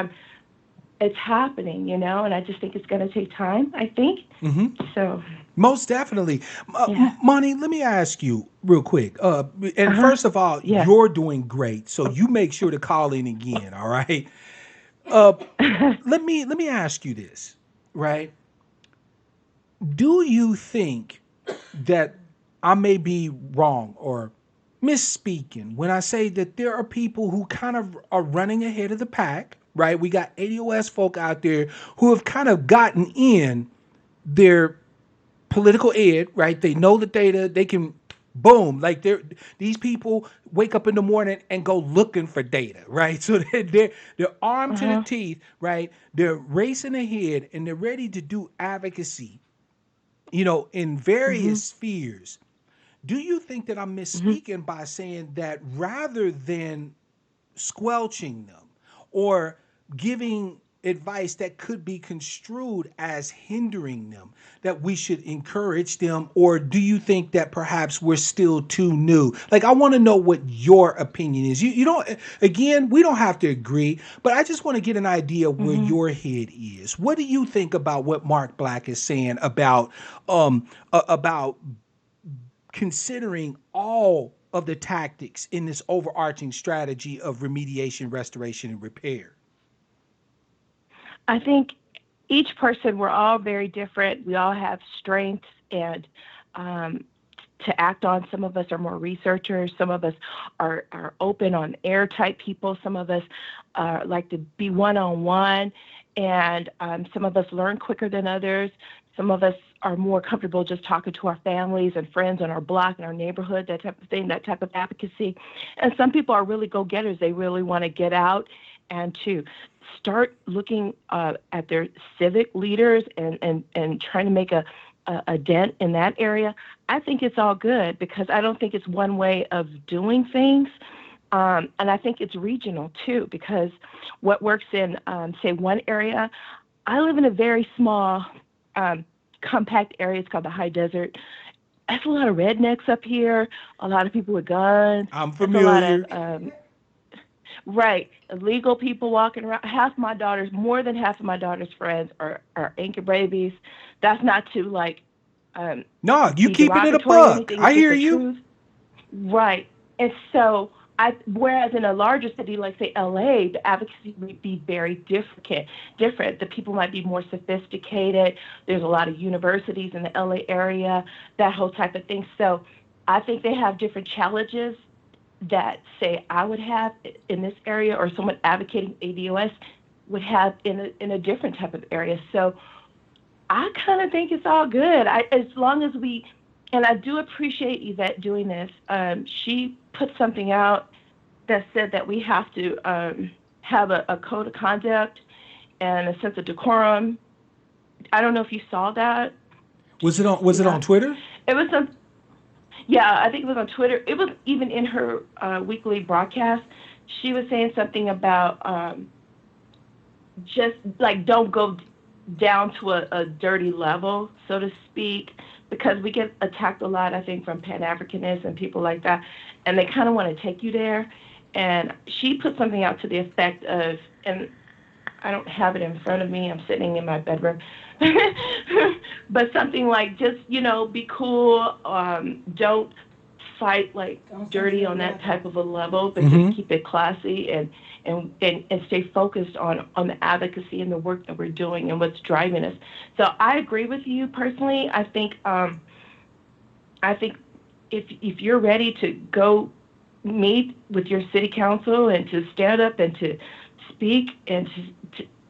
it's happening, you know, and I just think it's going to take time, I think. Mm-hmm. So, Most definitely. yeah. Money, let me ask you real quick. And Uh-huh. first of all, Yeah. you're doing great. So you make sure to call in again, all right? Uh, let me ask you this, right? Do you think that I may be wrong or misspeaking when I say that there are people who kind of are running ahead of the pack, right? We got ADOS folk out there who have kind of gotten in their political ed, right? They know the data, they can boom, like these people wake up in the morning and go looking for data, right? So they're armed to the Uh-huh. teeth, right? They're racing ahead and they're ready to do advocacy, in Mm-hmm. various spheres. Do you think that I'm Mm-hmm. misspeaking by saying that rather than squelching them or giving advice that could be construed as hindering them, that we should encourage them? Or do you think that perhaps we're still too new? Like, I want to know what your opinion is. You don't, again, we don't have to agree, but I just want to get an idea of where Mm-hmm. your head is. What do you think about what Mark Black is saying about considering all of the tactics in this overarching strategy of remediation, restoration, and repair? I think each person, we're all very different. We all have strengths and um, to act on. Some of us are more researchers. Some of us are open on air type people. Some of us like to be one on one. And some of us learn quicker than others. Some of us are more comfortable just talking to our families and friends on our block and our neighborhood, that type of thing, that type of advocacy. And some people are really go getters. They really want to get out and to start looking at their civic leaders and trying to make a dent in that area. I think it's all good because I don't think it's one way of doing things. And I think it's regional too, because what works in, say, one area, I live in a very small, compact area. It's called the high desert. There's a lot of rednecks up here, a lot of people with guns. I'm There's a lot of familiar. right, illegal people walking around. More than half of my daughter's friends are anchor babies. That's not to like No, you be keeping it a derogatory or buck. anything. I It's just hear the you. truth. Right. And so whereas in a larger city like say LA, the advocacy would be very different. The people might be more sophisticated. There's a lot of universities in the LA area, that whole type of thing. So I think they have different challenges that, say, I would have in this area, or someone advocating ADOS would have in a different type of area. So I kind of think it's all good. As long as we, and I do appreciate Yvette doing this. She put something out that said that we have to have a code of conduct and a sense of decorum. I don't know if you saw that. Was Did it you on see was it on that? Twitter? It was some, yeah, I think it was on Twitter. It was even in her weekly broadcast. She was saying something about just like don't go down to a dirty level, so to speak, because we get attacked a lot, I think, from Pan Africanists and people like that, and they kind of want to take you there. And she put something out to the effect of, and I don't have it in front of me, I'm sitting in my bedroom, but something like, just, be cool, don't fight like dirty on that type of a level, but just Mm-hmm. keep it classy, and stay focused on the advocacy and the work that we're doing and what's driving us. So I agree with you personally. I think if you're ready to go meet with your city council and to stand up and to speak and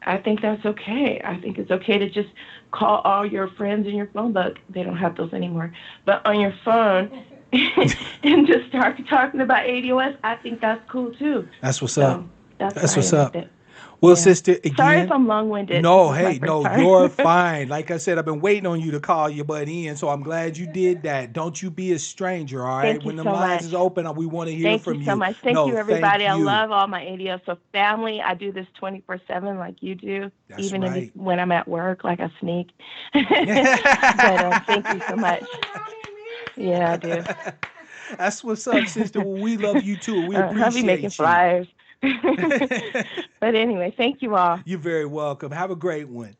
I think that's okay. I think it's okay to just call all your friends in your phone book. They don't have those anymore, but on your phone, and just start talking about ADOS. I think that's cool too. That's what's up. So that's where That's I what's am with up. it. Well, Yeah. sister, Sorry if again, I'm long-winded. This no, is my hey, first no, time. you're fine. Like I said, I've been waiting on you to call your butt in, so I'm glad you did that. Don't you be a stranger, all right? Thank you When them so lines much. is open, we want to hear Thank you from so you. much. Thank No, you, everybody. thank I you. love all my ADOS family. I do this 24/7 like you do, That's even right. when I'm at work, like I sneak. But thank you so much. Yeah, I do. That's what's up, sister. Well, we love you too. We I'll be making appreciate you. flyers. But anyway, thank you all. You're very welcome. Have a great one.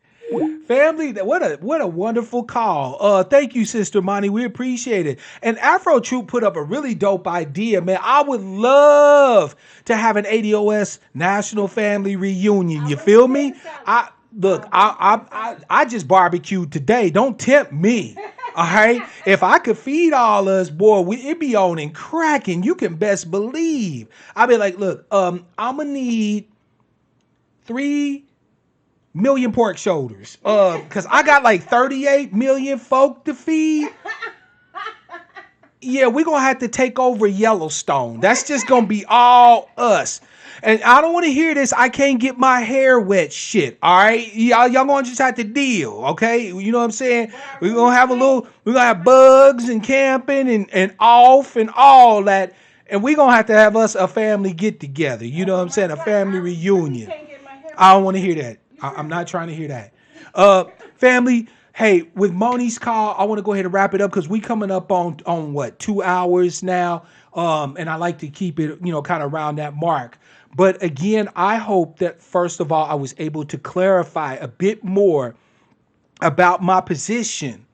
Family, what a wonderful call. Thank you, Sister Monty. We appreciate it. And Afro Troop put up a really dope idea, man. I would love to have an ADOS National Family Reunion. You feel me? I look, I just barbecued today. Don't tempt me. All right. If I could feed all us, boy, it'd be on and cracking. You can best believe. I'd be like, look, I'm gonna need 3 million pork shoulders. Cause I got like 38 million folk to feed. Yeah, we're gonna have to take over Yellowstone. That's just gonna be all us. And I don't want to hear this. I can't get my hair wet shit. All right. Y'all gonna just have to deal. Okay. You know what I'm saying? We're gonna have bugs and camping and off and all that. And we're gonna have to have us a family get together. You know what I'm saying? A family reunion. I don't want to hear that. I'm not trying to hear that. Family, hey, with Moni's call, I want to go ahead and wrap it up because we coming up on what, 2 hours now. And I like to keep it, kind of around that mark. But again, I hope that first of all, I was able to clarify a bit more about my position,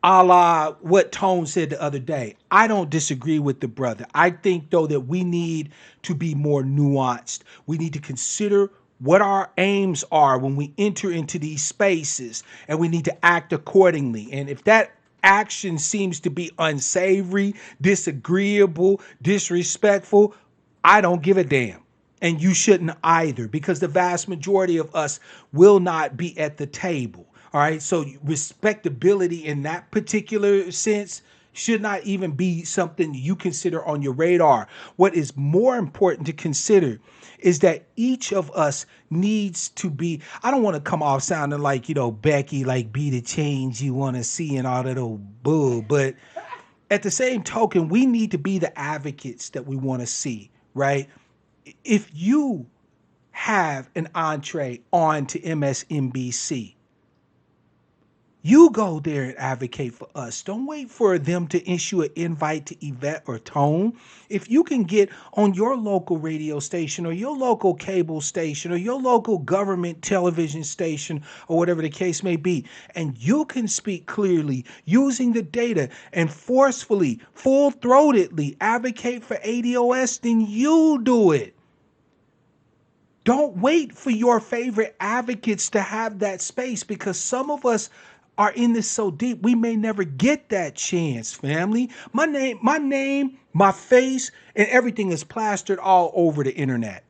a la what Tone said the other day. I don't disagree with the brother. I think, though, that we need to be more nuanced. We need to consider what our aims are when we enter into these spaces, and we need to act accordingly. And if that action seems to be unsavory, disagreeable, disrespectful, I don't give a damn. And you shouldn't either, because the vast majority of us will not be at the table. All right. So respectability in that particular sense should not even be something you consider on your radar. What is more important to consider is that each of us needs to be, I don't want to come off sounding like, Becky, like be the change you want to see and all that old bull, but at the same token, we need to be the advocates that we want to see, right? If you have an entree on to MSNBC, you go there and advocate for us. Don't wait for them to issue an invite to Yvette or Tone. If you can get on your local radio station or your local cable station or your local government television station or whatever the case may be, and you can speak clearly using the data and forcefully, full-throatedly advocate for ADOS, then you do it. Don't wait for your favorite advocates to have that space, because some of us are in this so deep, we may never get that chance, family. My name, my face, and everything is plastered all over the internet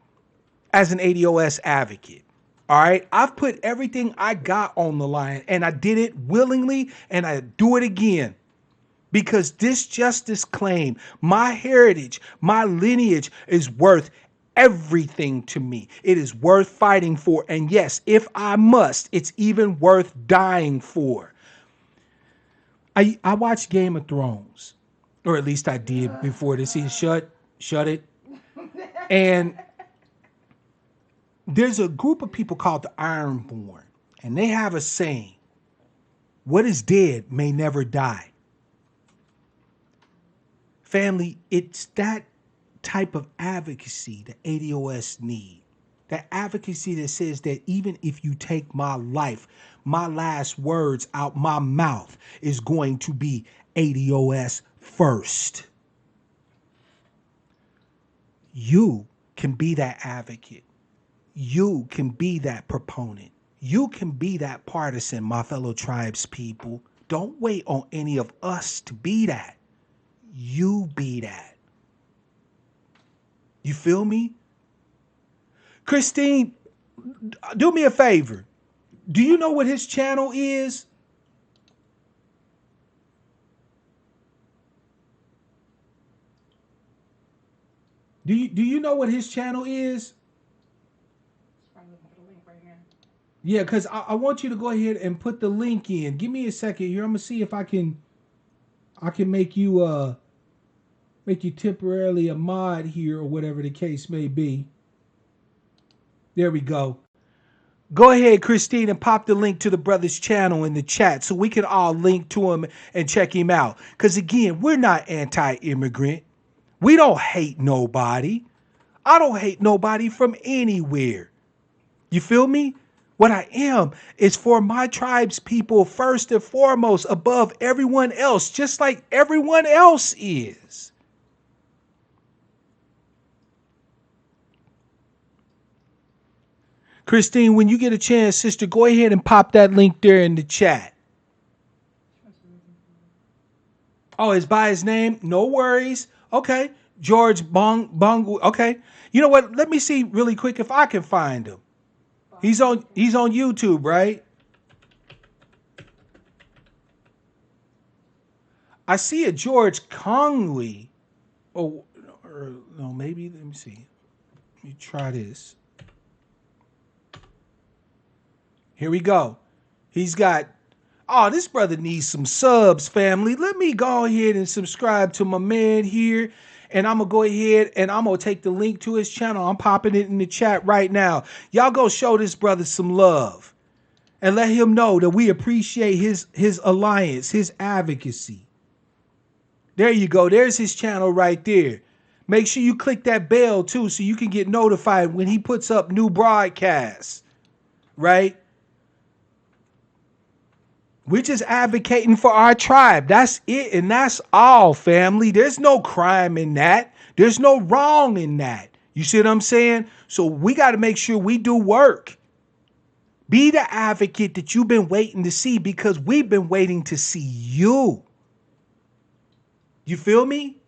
as an ADOS advocate. All right. I've put everything I got on the line, and I did it willingly, and I do it again. Because this justice claim, my heritage, my lineage is worth everything to me. It is worth fighting for. And yes, if I must, it's even worth dying for. I watched Game of Thrones, or at least I did before this. Shut it. And there's a group of people called the Ironborn, and they have a saying: what is dead may never die. Family, it's that type of advocacy that ADOS need. That advocacy that says that even if you take my life, my last words out my mouth is going to be ADOS first. You can be that advocate. You can be that proponent. You can be that partisan, my fellow tribes people. Don't wait on any of us to be that. You be that. You feel me? Christine, do me a favor. Do you know what his channel is? Do you know what his channel is? Yeah, because I want you to go ahead and put the link in. Give me a second here. I'm gonna see if I can make you temporarily a mod here or whatever the case may be. There we go. Go ahead, Christine, and pop the link to the brother's channel in the chat so we can all link to him and check him out. Because again, we're not anti-immigrant. We don't hate nobody. I don't hate nobody from anywhere. You feel me? What I am is for my tribe's people first and foremost, above everyone else, just like everyone else is. Christine, when you get a chance, sister, go ahead and pop that link there in the chat. Oh, it's by his name? No worries. Okay. George Bong. Okay. You know what? Let me see really quick if I can find him. He's on YouTube, right? I see a George Conley. Oh, or, no, maybe. Let me see. Let me try this. Here we go. He's got, oh, this brother needs some subs, family. Let me go ahead and subscribe to my man here. And I'm going to go ahead and I'm going to take the link to his channel. I'm popping it in the chat right now. Y'all go show this brother some love. And let him know that we appreciate his alliance, his advocacy. There you go. There's his channel right there. Make sure you click that bell too so you can get notified when he puts up new broadcasts. Right? We're just advocating for our tribe. That's it, and that's all, family. There's no crime in that. There's no wrong in that. You see what I'm saying? So we got to make sure we do work. Be the advocate that you've been waiting to see, because we've been waiting to see you. You feel me?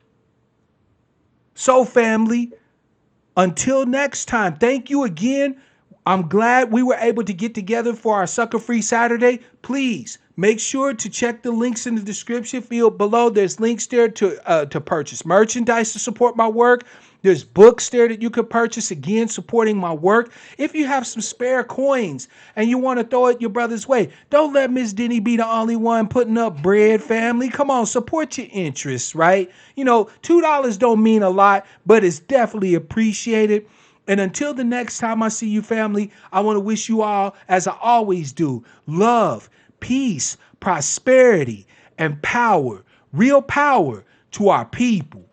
So, family, until next time, thank you again. I'm glad we were able to get together for our Sucka-Free Saturday. Please make sure to check the links in the description field below. There's links there to purchase merchandise to support my work. There's books there that you could purchase, again, supporting my work. If you have some spare coins and you want to throw it your brother's way, don't let Miss Denny be the only one putting up bread, family. Come on, support your interests, right? You know, $2 don't mean a lot, but it's definitely appreciated. And until the next time I see you, family, I want to wish you all, as I always do, love, peace, prosperity, and power, real power to our people.